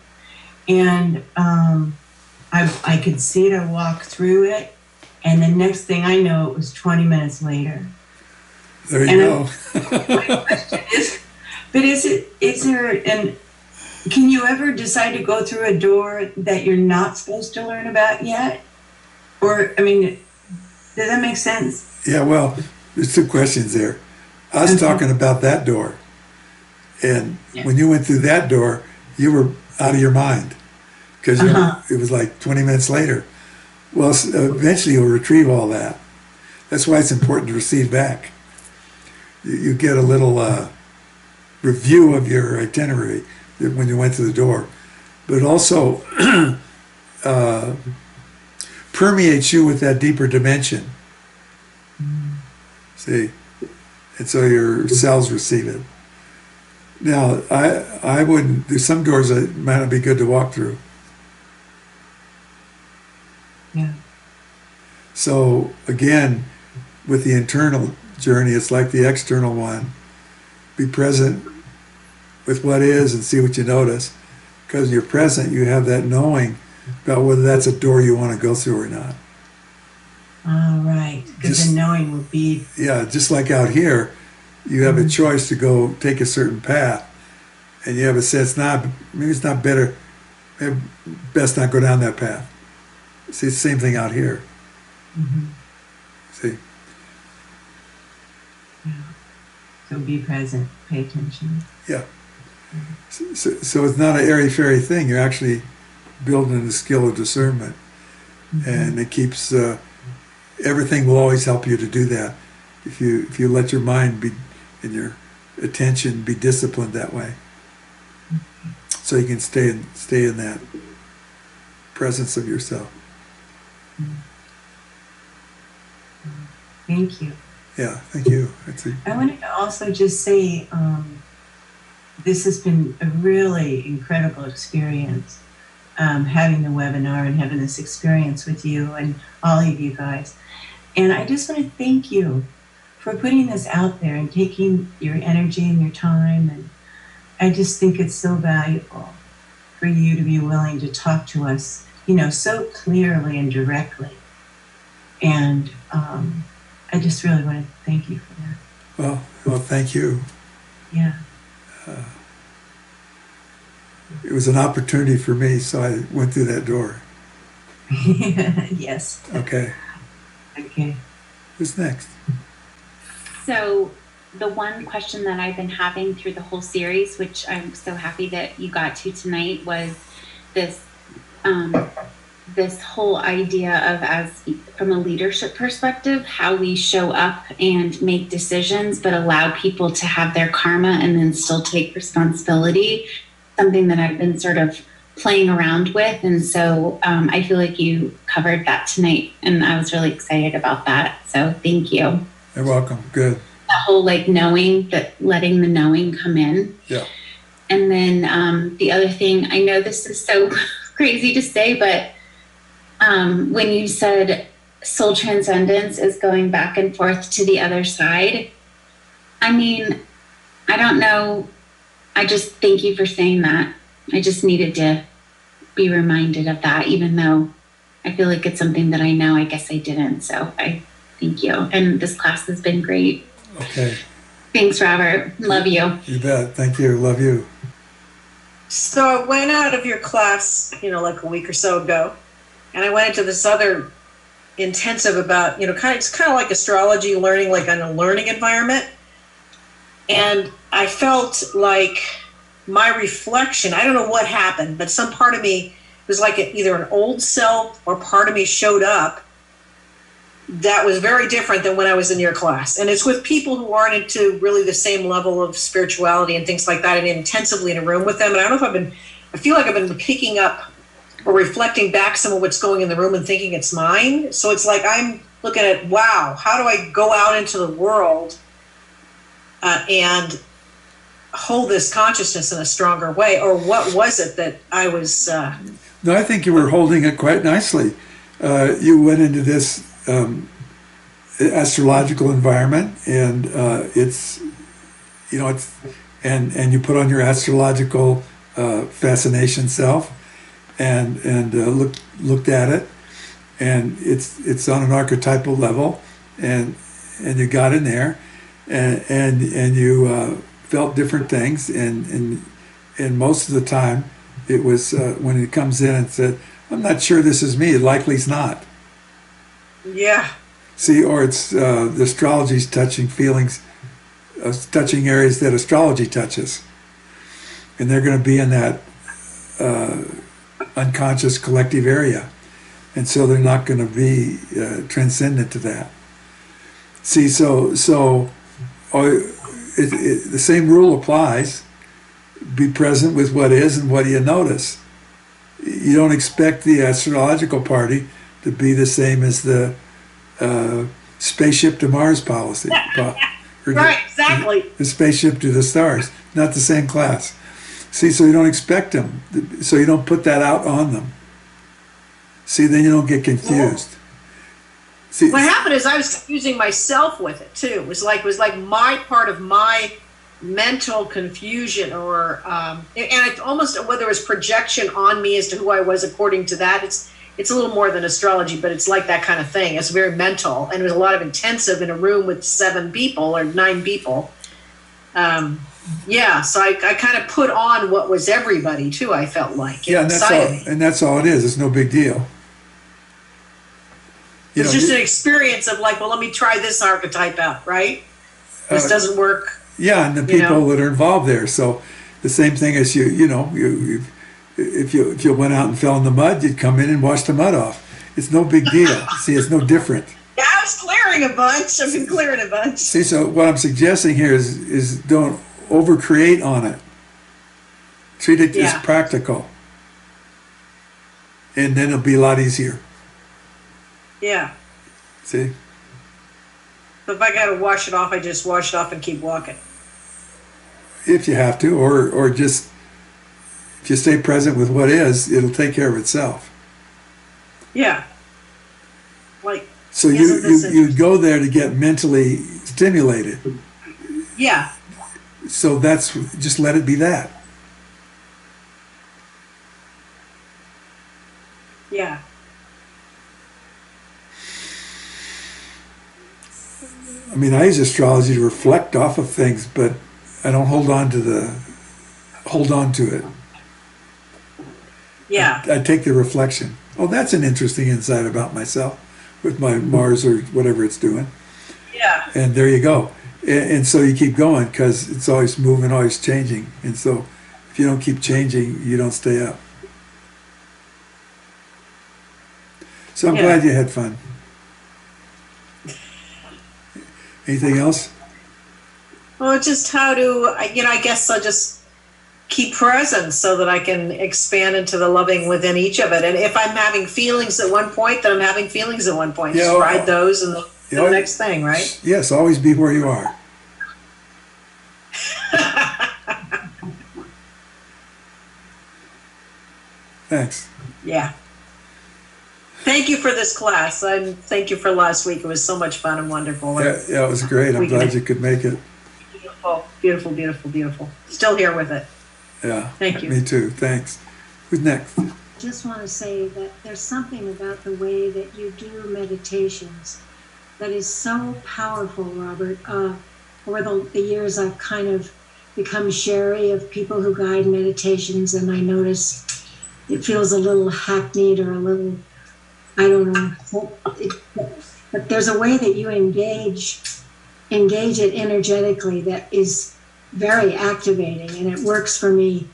And I could see it, I walked through it, and the next thing I know, it was 20 minutes later. There you go. My question is, but can you ever decide to go through a door that you're not supposed to learn about yet? Or, I mean, does that make sense? Yeah, well, there's two questions there. I was talking about that door. And when you went through that door, you were out of your mind. Because it was like 20 minutes later. Well, eventually you'll retrieve all that. That's why it's important to receive back. You get a little review of your itinerary when you went through the door. But it also permeates you with that deeper dimension. See? And so your cells receive it. Now, I wouldn't, there's some doors that might not be good to walk through. Yeah. So, again, with the internal journey, it's like the external one. Be present with what is and see what you notice. Because when you're present, you have that knowing about whether that's a door you want to go through or not. All right. Because the knowing will be... Yeah, just like out here, you have a choice to go take a certain path. And you have a sense, maybe it's not better, maybe best not go down that path. See, it's the same thing out here. See? Yeah. So be present, pay attention. Yeah. So it's not an airy-fairy thing. You're actually building the skill of discernment. And it keeps, everything will always help you to do that. If you let your mind be, and your attention be disciplined that way. So you can stay in that presence of yourself. Thank you. Yeah, thank you. I wanted to also just say this has been a really incredible experience, having the webinar and having this experience with you and all of you guys. And I just want to thank you for putting this out there and taking your energy and your time. And I just think it's so valuable for you to be willing to talk to us, so clearly and directly. And I just really want to thank you for that. Well, thank you. Yeah. It was an opportunity for me, so I went through that door. Yes. Okay. Okay. Who's next? So the one question that I've been having through the whole series, which I'm so happy that you got to tonight, was this this whole idea of, as from a leadership perspective, how we show up and make decisions, but allow people to have their karma and then still take responsibility. Something that I've been sort of playing around with. And so I feel like you covered that tonight, and I was really excited about that. So thank you. You're welcome. Good. That whole like knowing, that letting the knowing come in. Yeah. And then the other thing, I know this is so crazy to say, but when you said soul transcendence is going back and forth to the other side, I mean, I don't know. I just thank you for saying that. I just needed to be reminded of that, even though I feel like it's something that I know. I guess I didn't. So I thank you. And this class has been great. Okay. Thanks, Robert. Love you. You bet. Thank you. Love you. So I went out of your class, like a week or so ago, and I went into this other intensive about, it's kind of like astrology learning, like in a learning environment. And I felt like my reflection, I don't know what happened, but some part of me was like either an old self or part of me showed up that was very different than when I was in your class. And it's with people who aren't into really the same level of spirituality and things like that, and intensively in a room with them. And I don't know if I feel like I've been picking up or reflecting back some of what's going in the room and thinking it's mine. So it's like I'm looking at, wow, how do I go out into the world and hold this consciousness in a stronger way? Or what was it that I was... No, I think you were holding it quite nicely. You went into this astrological environment, and it's and you put on your astrological fascination self, and looked at it, and it's on an archetypal level, and you got in there, and you felt different things, and most of the time it was when it comes in and said, I'm not sure this is me, likely it's not. Yeah. See, or it's the astrology's touching feelings, touching areas that astrology touches. And they're going to be in that unconscious collective area. And so they're not going to be transcendent to that. See, so the same rule applies. Be present with what is and what you notice. You don't expect the astrological party to be the same as the spaceship to Mars policy. Right, exactly. The spaceship to the stars. Not the same class. See, so you don't expect them. So you don't put that out on them. See, then you don't get confused. See, what happened is I was confusing myself with it too. It was like my part of my mental confusion, or and I almost, whether it was projection on me as to who I was according to that. It's a little more than astrology, but it's like that kind of thing. It's very mental, and it was a lot of intensive in a room with 7 people or 9 people. Yeah, so I kind of put on what was everybody too. I felt like yeah, and that's all it is. It's no big deal. It's just an experience of like, well, let me try this archetype out, right? This doesn't work. Yeah, and the people that are involved there. So the same thing as if you went out and fell in the mud, you'd come in and wash the mud off. It's no big deal. See, it's no different. Yeah, I was clearing a bunch. I've been clearing a bunch. See, so what I'm suggesting here is don't overcreate on it. Treat it as practical. And then it'll be a lot easier. Yeah. See? So if I got to wash it off, I just wash it off and keep walking. If you have to, or just, if you stay present with what is, it'll take care of itself. Yeah. Like. So you go there to get mentally stimulated. Yeah. So that's, just let it be that. Yeah. I mean, I use astrology to reflect off of things, but I don't hold on to it. Yeah. I take the reflection. Oh, that's an interesting insight about myself with my Mars or whatever it's doing. Yeah. And there you go. And so you keep going because it's always moving, always changing. And so if you don't keep changing, you don't stay up. So I'm glad you had fun. Anything else? Well, just how to, I guess I'll just keep present so that I can expand into the loving within each of it. And if I'm having feelings at one point, then I'm having feelings at one point. Just ride those and the next thing, right? Yes, always be where you are. Thanks. Yeah. Thank you for this class. Thank you for last week. It was so much fun and wonderful. Yeah, it was great. I'm glad you could make it. Beautiful, beautiful, beautiful, beautiful. Still here with it. Yeah. Thank you. Me too. Thanks. Who's next? I just want to say that there's something about the way that you do meditations that is so powerful, Robert. Over the years, I've kind of become chary of people who guide meditations, and I notice it feels a little hackneyed or a little, I don't know. But there's a way that you engage it energetically that is very activating, and it works for me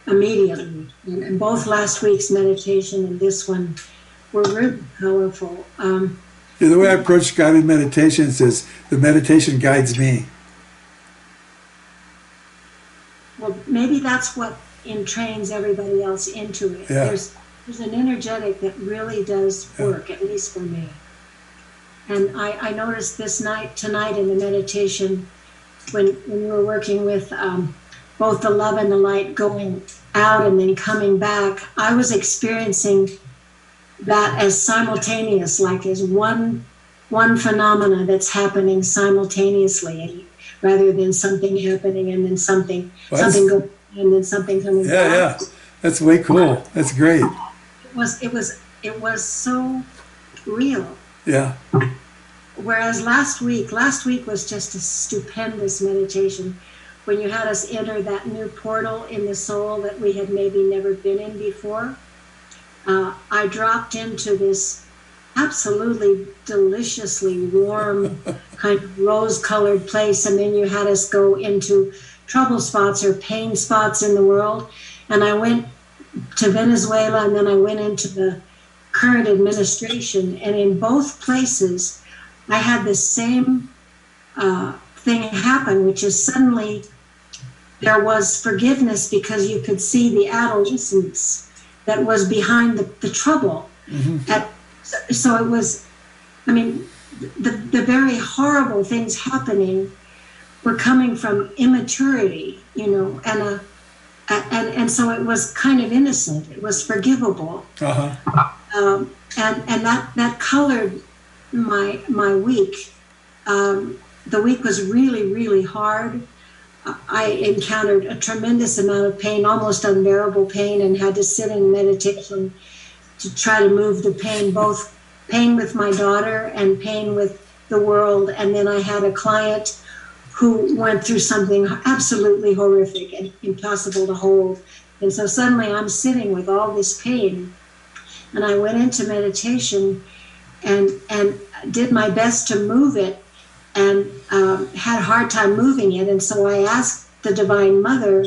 immediately. And both last week's meditation and this one were really powerful. The way I approach guided meditations is the meditation guides me. Well, maybe that's what entrains everybody else into it. Yeah. There's an energetic that really does work, at least for me. And I noticed tonight in the meditation, when we were working with both the love and the light going out and then coming back, I was experiencing that as simultaneous, like as one phenomena that's happening simultaneously, rather than something happening and then something going and then something coming back. Yeah, that's way cool. That's great. It was so real. Yeah. Whereas last week was just a stupendous meditation when you had us enter that new portal in the soul that we had maybe never been in before. I dropped into this absolutely deliciously warm, kind of rose-colored place, and then you had us go into trouble spots or pain spots in the world. And I went to Venezuela, and then I went into the current administration, and in both places, I had the same thing happen, which is suddenly there was forgiveness because you could see the adolescence that was behind the trouble. Mm-hmm. So it was, I mean, the very horrible things happening were coming from immaturity, and so it was kind of innocent. It was forgivable. Uh-huh. And that colored my week. The week was really, really hard. I encountered a tremendous amount of pain, almost unbearable pain, and had to sit in meditation to try to move the pain, both pain with my daughter and pain with the world. And then I had a client who went through something absolutely horrific and impossible to hold. And so suddenly I'm sitting with all this pain. And I went into meditation and did my best to move it, and had a hard time moving it. And so I asked the Divine Mother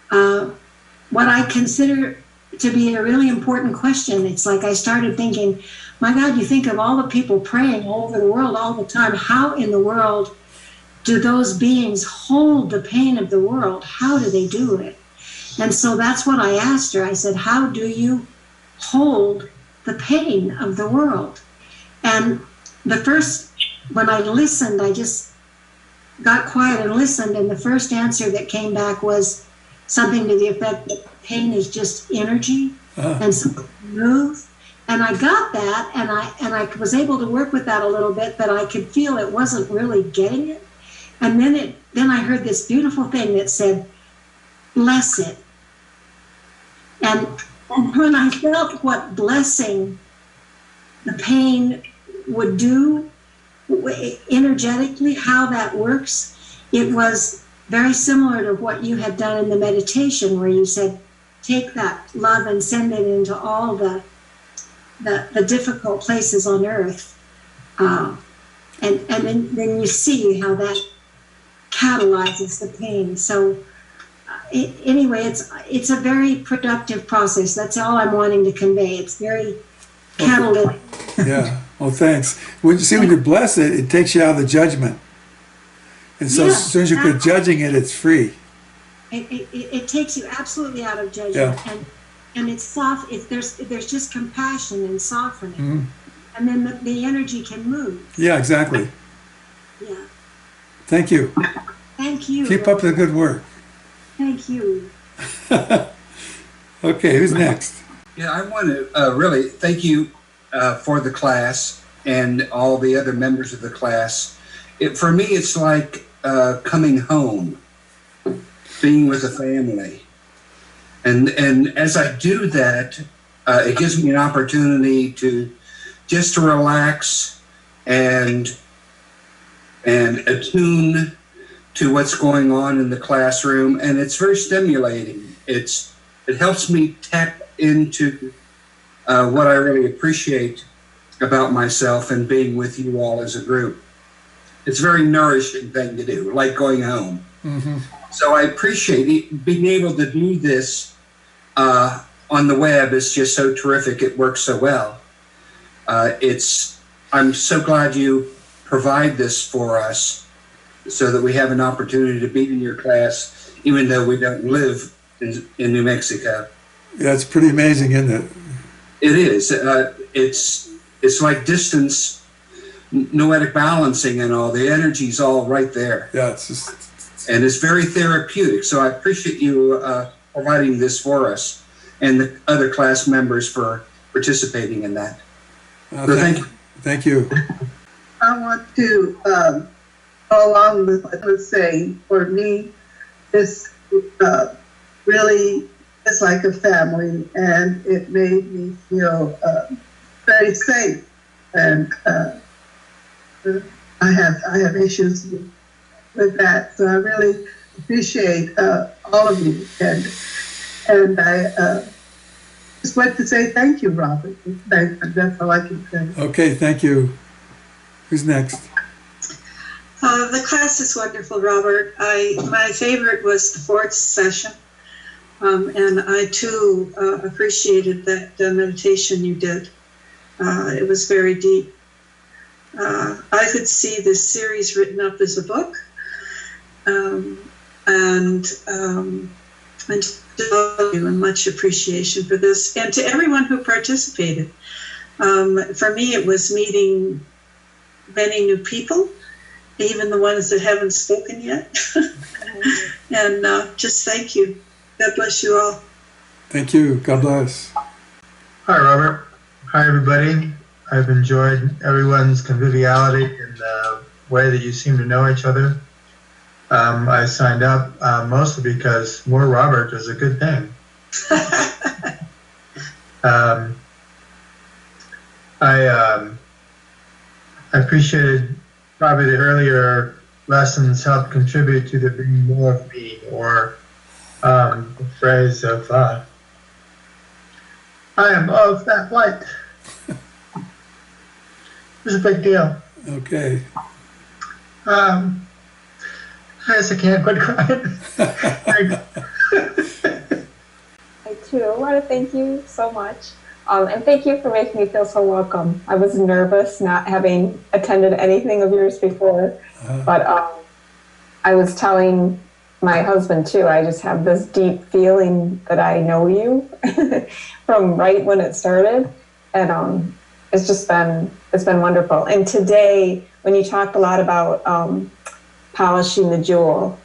what I consider to be a really important question. It's like I started thinking, my God, you think of all the people praying all over the world all the time. How in the world do those beings hold the pain of the world? How do they do it? And so that's what I asked her. I said, how do you hold the pain of the world? And when I listened, I just got quiet and listened, and the first answer that came back was something to the effect that pain is just energy and something move. And I got that, and I was able to work with that a little bit, but I could feel it wasn't really getting it. And then I heard this beautiful thing that said, bless it. And when I felt what blessing the pain would do energetically, how that works, it was very similar to what you had done in the meditation, where you said, take that love and send it into all the difficult places on earth. And then you see how that catalyzes the pain. So anyway, it's a very productive process. That's all I'm wanting to convey. It's very catalytic. Yeah. Well, thanks. When you bless it, it takes you out of the judgment. And so as soon as you quit judging it, it's free. It takes you absolutely out of judgment, and it's soft. There's just compassion and softening, Mm-hmm. and then the energy can move. Yeah, exactly. Yeah. Thank you. Thank you. Keep up the good work. Thank you. Okay, who's next? Yeah, I want to really thank you for the class and all the other members of the class. For me, it's like coming home, being with a family. And as I do that, it gives me an opportunity to just to relax and attune to what's going on in the classroom. And it's very stimulating. It helps me tap into what I really appreciate about myself and being with you all as a group. It's a very nourishing thing to do, like going home. Mm-hmm. So I appreciate being able to do this on the web. Is just so terrific. It works so well. I'm so glad you provide this for us so that we have an opportunity to be in your class, even though we don't live in New Mexico. Yeah, it's pretty amazing, isn't it? It is. It's like distance, noetic balancing and all. The energy's all right there. Yeah, it's just... And it's very therapeutic. So I appreciate you providing this for us and the other class members for participating in that. So thank you. Thank you. I want to go along with what I was saying. For me, this really is like a family, and it made me feel very safe. And I have issues with that, so I really appreciate all of you, and I just want to say thank you, Robert. That's all I can say. Okay, thank you. Who's next? The class is wonderful, Robert. My favorite was the fourth session, and I too appreciated that meditation you did. It was very deep. I could see this series written up as a book, and to you and much appreciation for this, and to everyone who participated. For me, it was meeting many new people, even the ones that haven't spoken yet. And just thank you. God bless you all. Thank you. God bless. Hi, Robert. Hi, everybody. I've enjoyed everyone's conviviality and the way that you seem to know each other. I signed up mostly because more Robert is a good thing. I appreciated probably the earlier lessons helped contribute to there being more of me, or the phrase of I am of that light. It was a big deal. Okay. I guess I can't quit crying. I too want to thank you so much. And thank you for making me feel so welcome. I was nervous not having attended anything of yours before, but I was telling my husband too, I just have this deep feeling that I know you from right when it started. And it's been wonderful. And today, when you talked a lot about polishing the jewel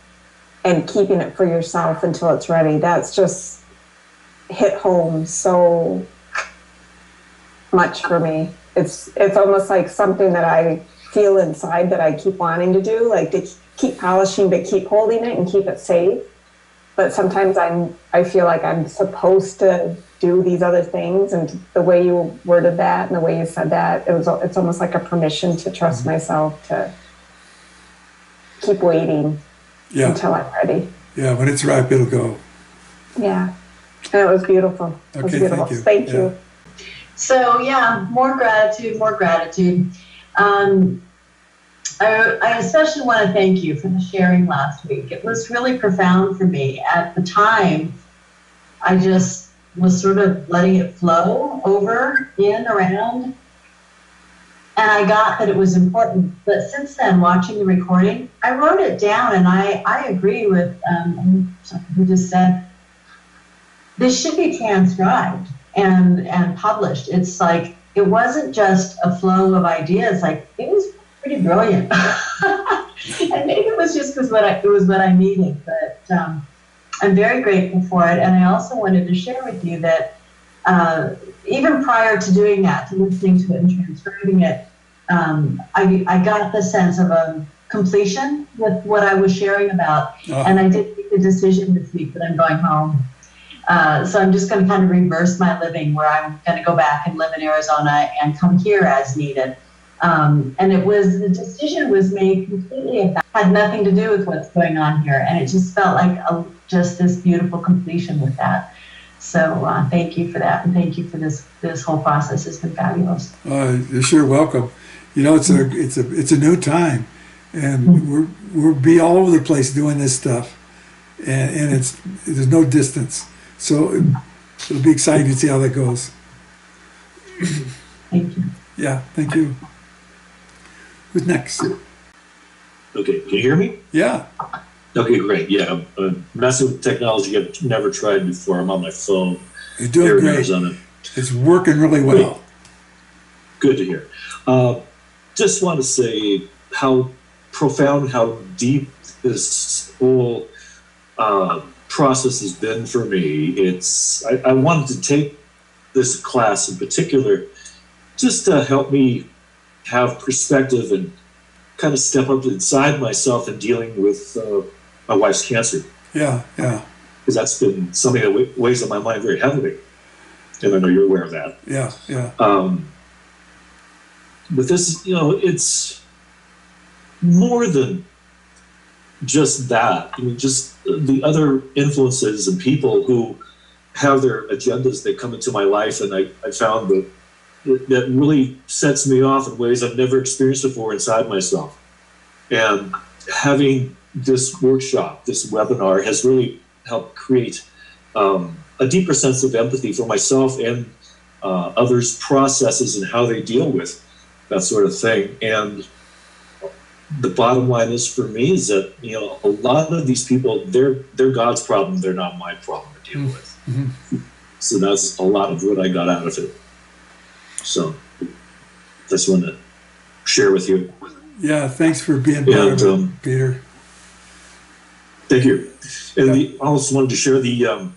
and keeping it for yourself until it's ready, that's just hit home so much for me. It's almost like something that I feel inside that I keep wanting to do, like to keep polishing but keep holding it and keep it safe. But sometimes I feel like I'm supposed to do these other things, and the way you worded that and the way you said that, it's almost like a permission to trust myself to keep waiting until I'm ready. Yeah, when it's ripe, it'll go. Yeah, and it was beautiful. Okay, it was beautiful. thank you. Thank you. So yeah, more gratitude, more gratitude. I especially want to thank you for the sharing last week. It was really profound for me. At the time, I just was sort of letting it flow over, in, around. and I got that it was important. But since then, watching the recording, I wrote it down, and I agree with who just said this should be transcribed and published. It's like it wasn't just a flow of ideas; like it was pretty brilliant. And maybe it was just because it was what I needed, but I'm very grateful for it. And I also wanted to share with you that even prior to doing that, to listening to it and transcribing it, I got the sense of a completion with what I was sharing about. And I did make the decision this week that I'm going home. So I'm just going to kind of reverse my living, where I'm going to go back and live in Arizona and come here as needed. And the decision was made completely had nothing to do with what's going on here. And it just felt like just this beautiful completion with that. So thank you for that. And thank you for this whole process. It's been fabulous. You're sure welcome. You know, it's a new time, and we'll be all over the place doing this stuff, and there's no distance. So it'll be exciting to see how that goes. Thank you. Yeah, thank you. Who's next? Okay, can you hear me? Yeah. Okay, great. Yeah, I'm messing with technology I've never tried before. I'm on my phone. You're doing great. Arizona. It's working really well. Good to hear. Just want to say how profound, how deep this whole process has been for me. I wanted to take this class in particular just to help me have perspective and kind of step up inside myself in dealing with my wife's cancer. Yeah. Because that's been something that weighs on my mind very heavily. And I know you're aware of that. Yeah. But this, it's more than just that. I mean, just the other influences and people who have their agendas that come into my life, and I found that really sets me off in ways I've never experienced before inside myself. And having this workshop, this webinar, has really helped create a deeper sense of empathy for myself and others' processes and how they deal with that sort of thing. And the bottom line is for me is that, a lot of these people, they're God's problem. They're not my problem to deal with. Mm-hmm. So that's a lot of what I got out of it. So just want to share with you. Yeah, thanks for being part of it, Peter. Thank you. And I also wanted to share the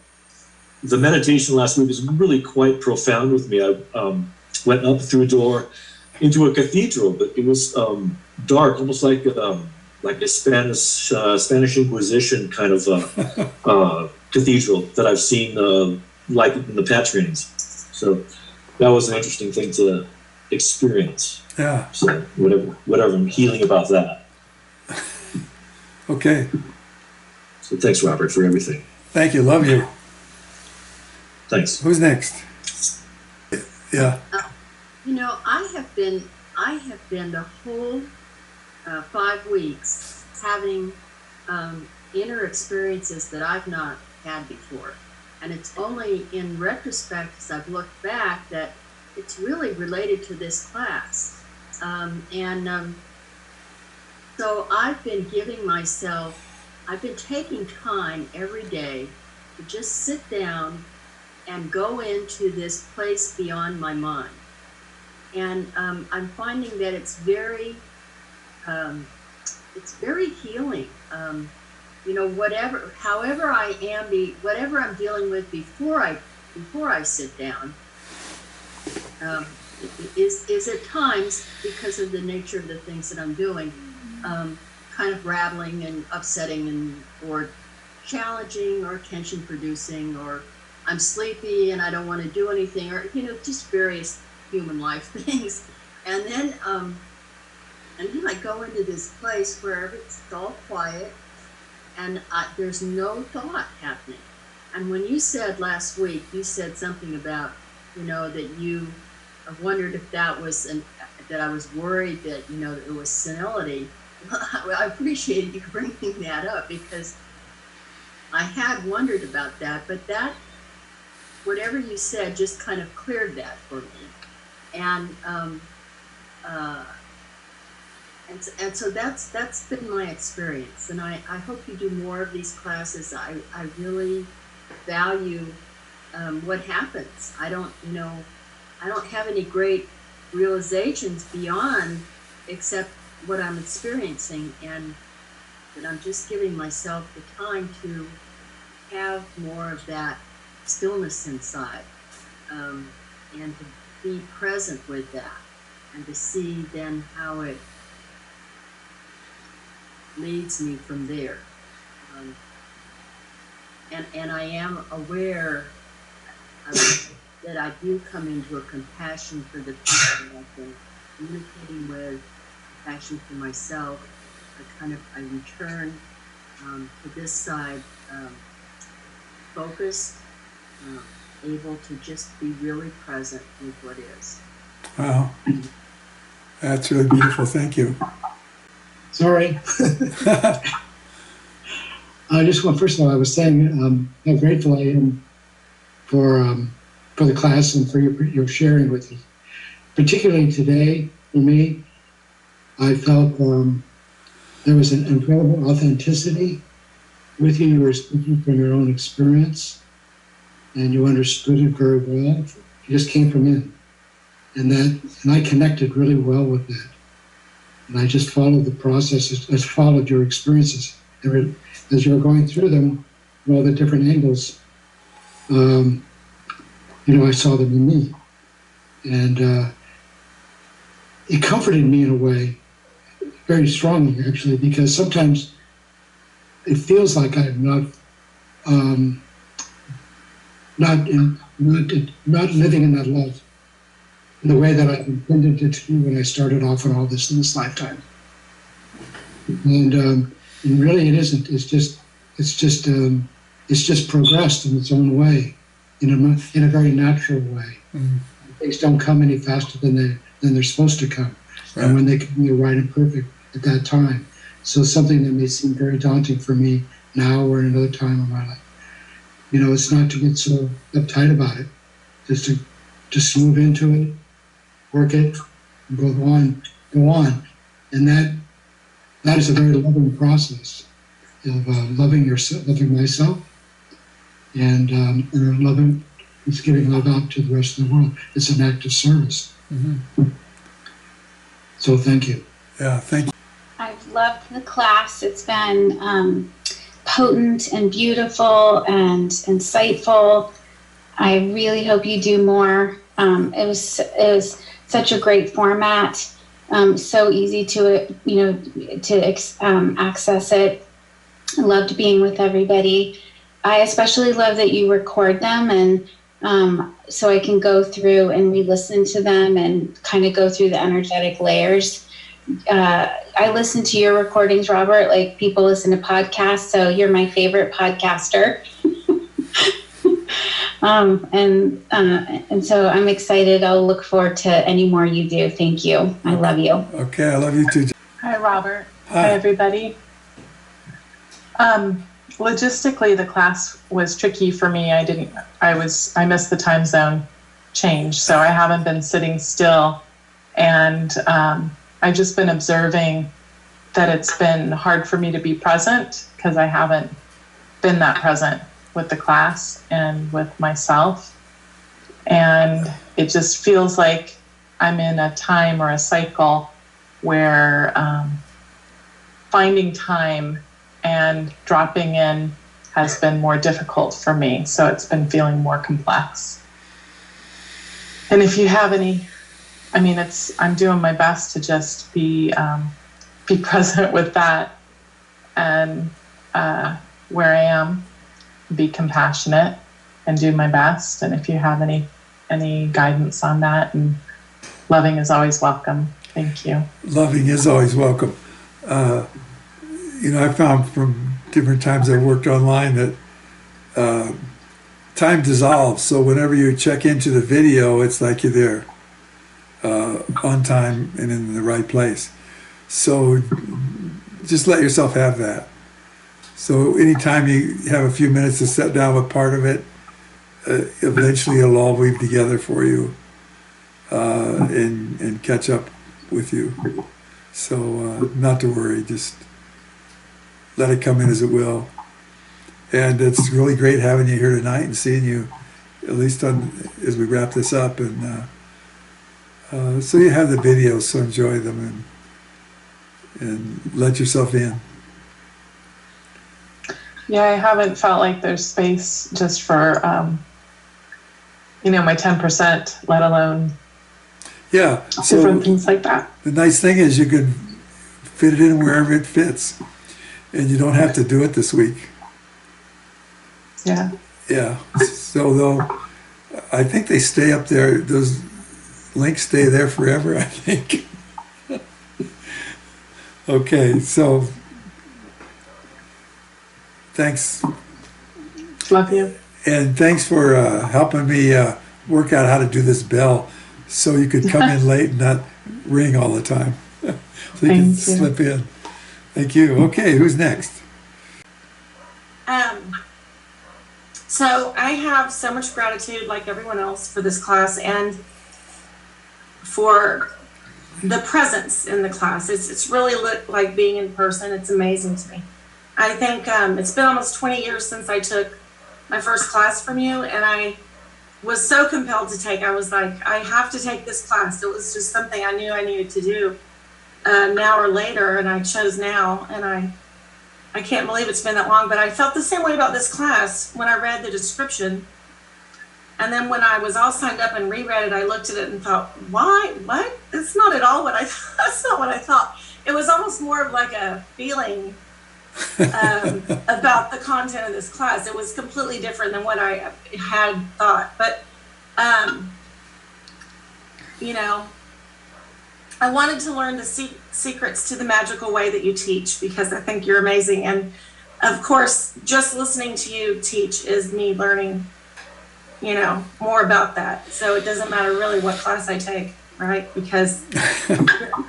meditation last week was really quite profound with me. I went up through a door into a cathedral, but it was dark, almost like a Spanish Inquisition kind of cathedral that I've seen like in the patrons. So that was an interesting thing to experience. Yeah. So whatever I'm healing about that. Okay. So thanks, Robert, for everything. Thank you. Love you. Thanks. Who's next? Yeah. I have been the whole 5 weeks having inner experiences that I've not had before. And it's only in retrospect, as I've looked back, that it's really related to this class. So I've been I've been taking time every day to just sit down and go into this place beyond my mind. And I'm finding that it's very healing. However I am, whatever I'm dealing with before I sit down, is at times, because of the nature of the things that I'm doing, kind of rattling and upsetting or challenging or tension producing, or I'm sleepy and I don't want to do anything, or just various human life things. And then I go into this place where it's all quiet and there's no thought happening. And when you said last week, you said something about, that you wondered if that was that I was worried that, that it was senility. I appreciated you bringing that up, because I had wondered about that, but that, whatever you said, just kind of cleared that for me. And And so that's been my experience, and I hope you do more of these classes. I really value what happens. I don't have any great realizations beyond except what I'm experiencing, and that I'm just giving myself the time to have more of that stillness inside, and to be present with that, and to see then how it leads me from there. And I am aware that I do come into a compassion for the people that I've been communicating with, compassion for myself. I return to this side focused, able to just be really present with what is. Wow. That's really beautiful. Thank you. Sorry. I just want, first of all, I was saying how grateful I am for the class and for your sharing with us. Particularly today, for me, I felt there was an incredible authenticity with you. You were speaking from your own experience, and you understood it very well. It just came from in, and I connected really well with that. And I just followed the process, I followed your experiences. And as you were going through them, all the different angles, I saw them in me. And it comforted me in a way, very strongly actually, because sometimes it feels like I'm not living in that love in the way that I intended it to when I started off on all this in this lifetime. And really, it isn't. It's just progressed in its own way, in a very natural way. Mm-hmm. Things don't come any faster than they're supposed to come, right. And when they come, they're right and perfect at that time. So something that may seem very daunting for me now or in another time in my life, it's not to get so uptight about it, just to just move into it, work it, and go on, and that is a very loving process of loving yourself, loving myself, and loving. It's giving love out to the rest of the world. It's an act of service. Mm-hmm. So thank you. Yeah, thank you. I've loved the class. It's been potent and beautiful and insightful. I really hope you do more. It was such a great format. So easy to access it. I loved being with everybody. I especially love that you record them, and so I can go through and re-listen to them and kind of go through the energetic layers. I listen to your recordings, Robert, like people listen to podcasts, so you're my favorite podcaster. And so I'm excited. I'll look forward to any more you do. Thank you. I love you. Okay, I love you too. Hi, Robert. Hi, everybody. Logistically, the class was tricky for me. I missed the time zone change, so I haven't been sitting still, and I've just been observing that it's been hard for me to be present because I haven't been that present with the class and with myself. And it just feels like I'm in a time or a cycle where finding time and dropping in has been more difficult for me. So it's been feeling more complex. And if you have any, I'm doing my best to just be present with that, and where I am, be compassionate and do my best. And if you have any guidance on that, and loving is always welcome. Thank you. Loving is always welcome. I found from different times I've worked online that time dissolves. So whenever you check into the video, it's like you're there on time and in the right place. So just let yourself have that. So anytime you have a few minutes to sit down with part of it, eventually it'll all weave together for you and catch up with you. So not to worry, just let it come in as it will. And it's really great having you here tonight and seeing you, at least as we wrap this up. And so you have the videos, so enjoy them and let yourself in. Yeah, I haven't felt like there's space just for, my 10%, let alone different things like that. The nice thing is you can fit it in wherever it fits, and you don't have to do it this week. Yeah. Yeah. So I think they stay up there. Those links stay there forever, I think. Okay, so thanks. Love you. And thanks for helping me work out how to do this bell so you could come in late and not ring all the time. So you can slip in. Thank you. Okay, who's next? So I have so much gratitude, like everyone else, for this class and for the presence in the class. It's really like being in person. It's amazing to me. I think it's been almost 20 years since I took my first class from you, and I was so compelled to take. I was like, I have to take this class. It was just something I knew I needed to do now or later, and I chose now, and I can't believe it's been that long, but I felt the same way about this class when I read the description. And then when I was all signed up and reread it, I looked at it and thought, why? What? It's not at all that's not what I thought. It was almost more of like a feeling about the content of this class. It was completely different than what I had thought. But, I wanted to learn the secrets to the magical way that you teach, because I think you're amazing. And of course, just listening to you teach is me learning, more about that. So it doesn't matter really what class I take, right? Because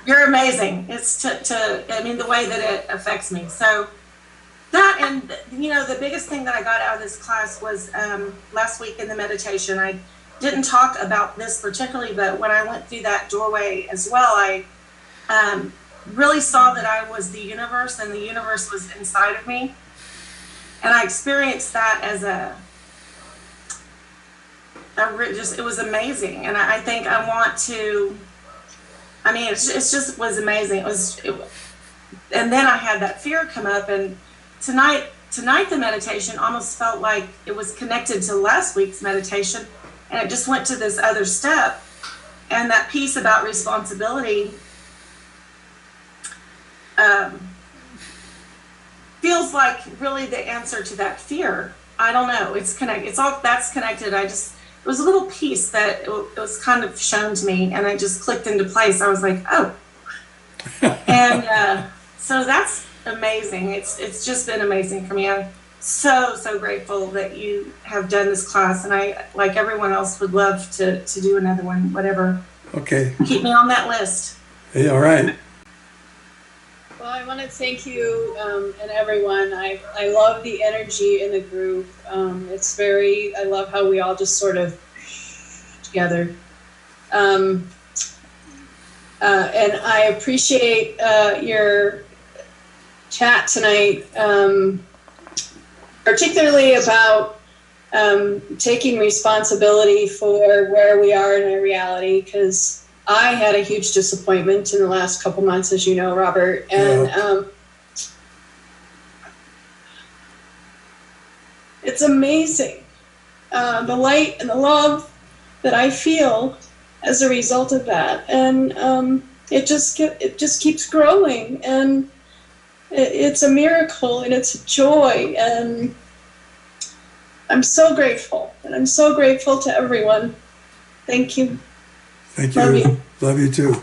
you're amazing. It's the way that it affects me. So that, and the biggest thing that I got out of this class was last week in the meditation. I didn't talk about this particularly, but when I went through that doorway as well, I really saw that I was the universe and the universe was inside of me. And I experienced that as it was amazing. And I think I want to, it just was amazing. And then I had that fear come up, and tonight the meditation almost felt like it was connected to last week's meditation. And it just went to this other step. And that piece about responsibility feels like really the answer to that fear. I don't know. It's connected. It's all that's connected. It was a little piece that it was kind of shown to me, and it just clicked into place. I was like, oh. And so that's amazing. It's just been amazing for me. I'm so grateful that you have done this class, and I, like everyone else, would love to do another one, whatever. Okay. Keep me on that list. Hey, all right. Well, I want to thank you and everyone. I love the energy in the group. I love how we all just sort of together. And I appreciate your chat tonight, particularly about taking responsibility for where we are in our reality, because I had a huge disappointment in the last couple months, as you know, Robert, and it's amazing the light and the love that I feel as a result of that, and it just keeps growing, and it's a miracle, and it's a joy, and I'm so grateful, and I'm so grateful to everyone. Thank you. Thank you. Love you. Love you too.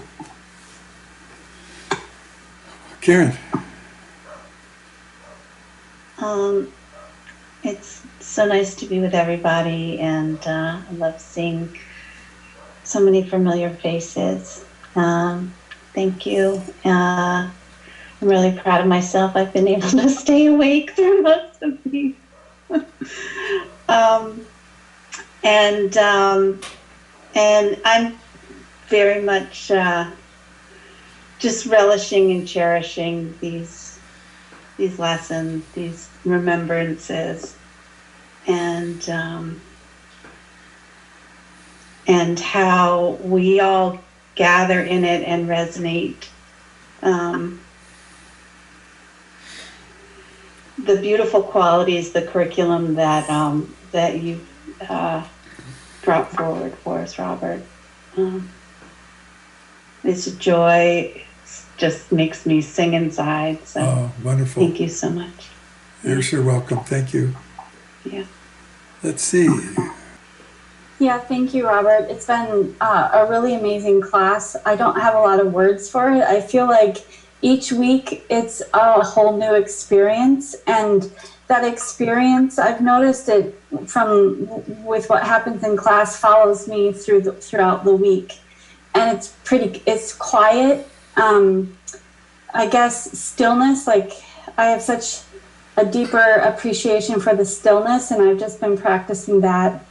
Karen. It's so nice to be with everybody, and I love seeing so many familiar faces. Thank you. I'm really proud of myself. I've been able to stay awake through most of these. And I'm very much just relishing and cherishing these lessons, these remembrances, and how we all gather in it and resonate. The beautiful qualities, the curriculum that you brought forward for us, Robert. It's a joy. It just makes me sing inside. So Oh, wonderful. thank you so much. You're sure welcome. Thank you. Yeah. Let's see. Yeah, thank you, Robert. It's been a really amazing class. I don't have a lot of words for it. I feel like each week it's a whole new experience, and that experience, I've noticed it with what happens in class follows me throughout the week. And it's quiet. I guess stillness, like I have such a deeper appreciation for the stillness, and I've just been practicing that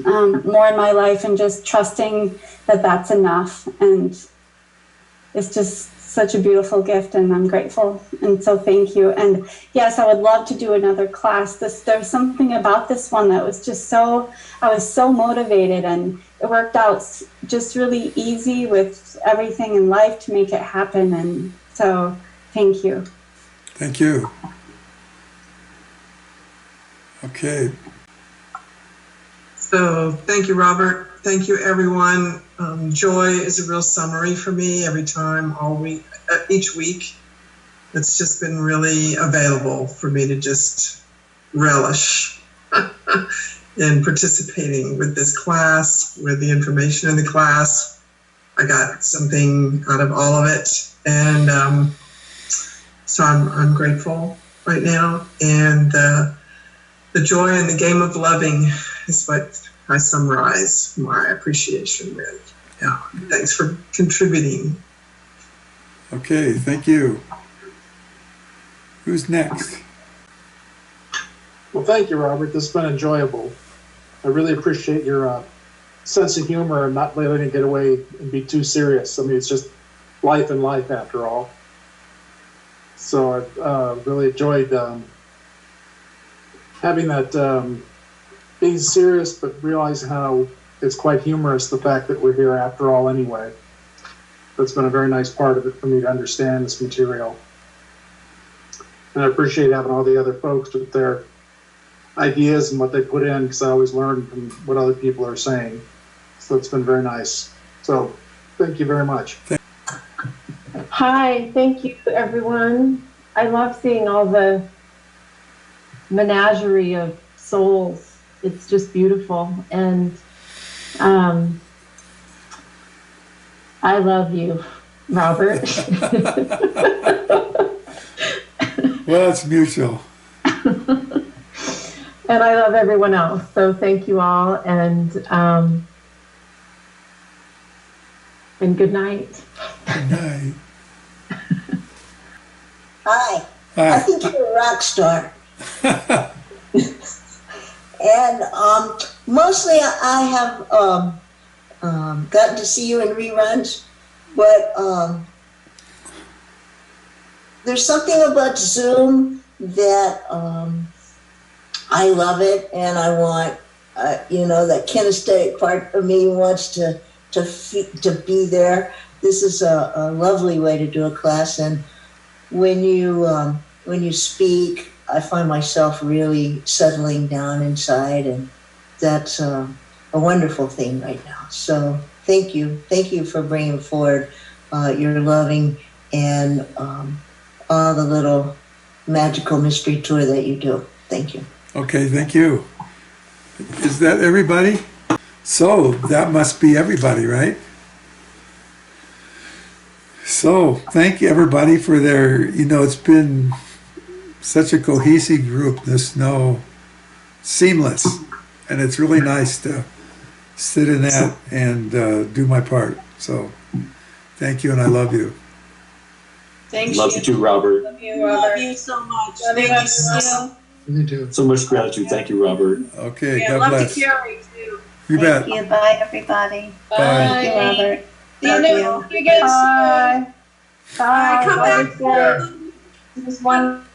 more in my life, and just trusting that that's enough. And it's just such a beautiful gift, and I'm grateful. And so thank you. And yes, I would love to do another class. There's something about this one that was just I was so motivated, and it worked out just really easy with everything in life to make it happen. And so thank you. Thank you. Okay. So thank you, Robert. Thank you, everyone. Joy is a real summary for me every time, all week, each week. It's just been really available for me to just relish in participating with this class, with the information in the class. I got something out of all of it, and so I'm grateful right now. And the joy in the game of loving is what I summarize my appreciation with. Yeah, thanks for contributing. Okay, thank you. Who's next? Well, thank you, Robert. This has been enjoyable. I really appreciate your sense of humor and not letting it get away and be too serious. I mean, it's just life and life after all. So I've really enjoyed having that being serious, but realizing how it's quite humorous, the fact that we're here after all anyway. That's been a very nice part of it for me to understand this material. And I appreciate having all the other folks with their ideas and what they put in, because I always learn from what other people are saying. So it's been very nice. So thank you very much. Hi, thank you, everyone. I love seeing all the menagerie of souls. It's just beautiful. And I love you, Robert. Well, it's mutual. And I love everyone else. So thank you all, and good night. Good night. Hi. Hi. I think you're a rock star. And mostly I have gotten to see you in reruns, but there's something about Zoom that I love it, and I want, that kinesthetic part of me wants to be there. This is a lovely way to do a class, and when you speak, I find myself really settling down inside, and that's a wonderful thing right now. So thank you for bringing forward your loving and all the little magical mystery tour that you do. Thank you. Okay, thank you. Is that everybody? So that must be everybody, right? So thank you, everybody, for their, it's been such a cohesive group, seamless. And it's really nice to sit in that and do my part. So thank you, and I love you. Thanks. Love you too, Robert. Love you, Robert. Love you so much. Love Thank you, so You too. So much gratitude. Thank you, Robert. Okay, Yeah, God love bless. to Carrie too. You bet. Thank you. Bye, everybody. Bye. Thank you, Robert. See you Love again soon. Bye. I would say just one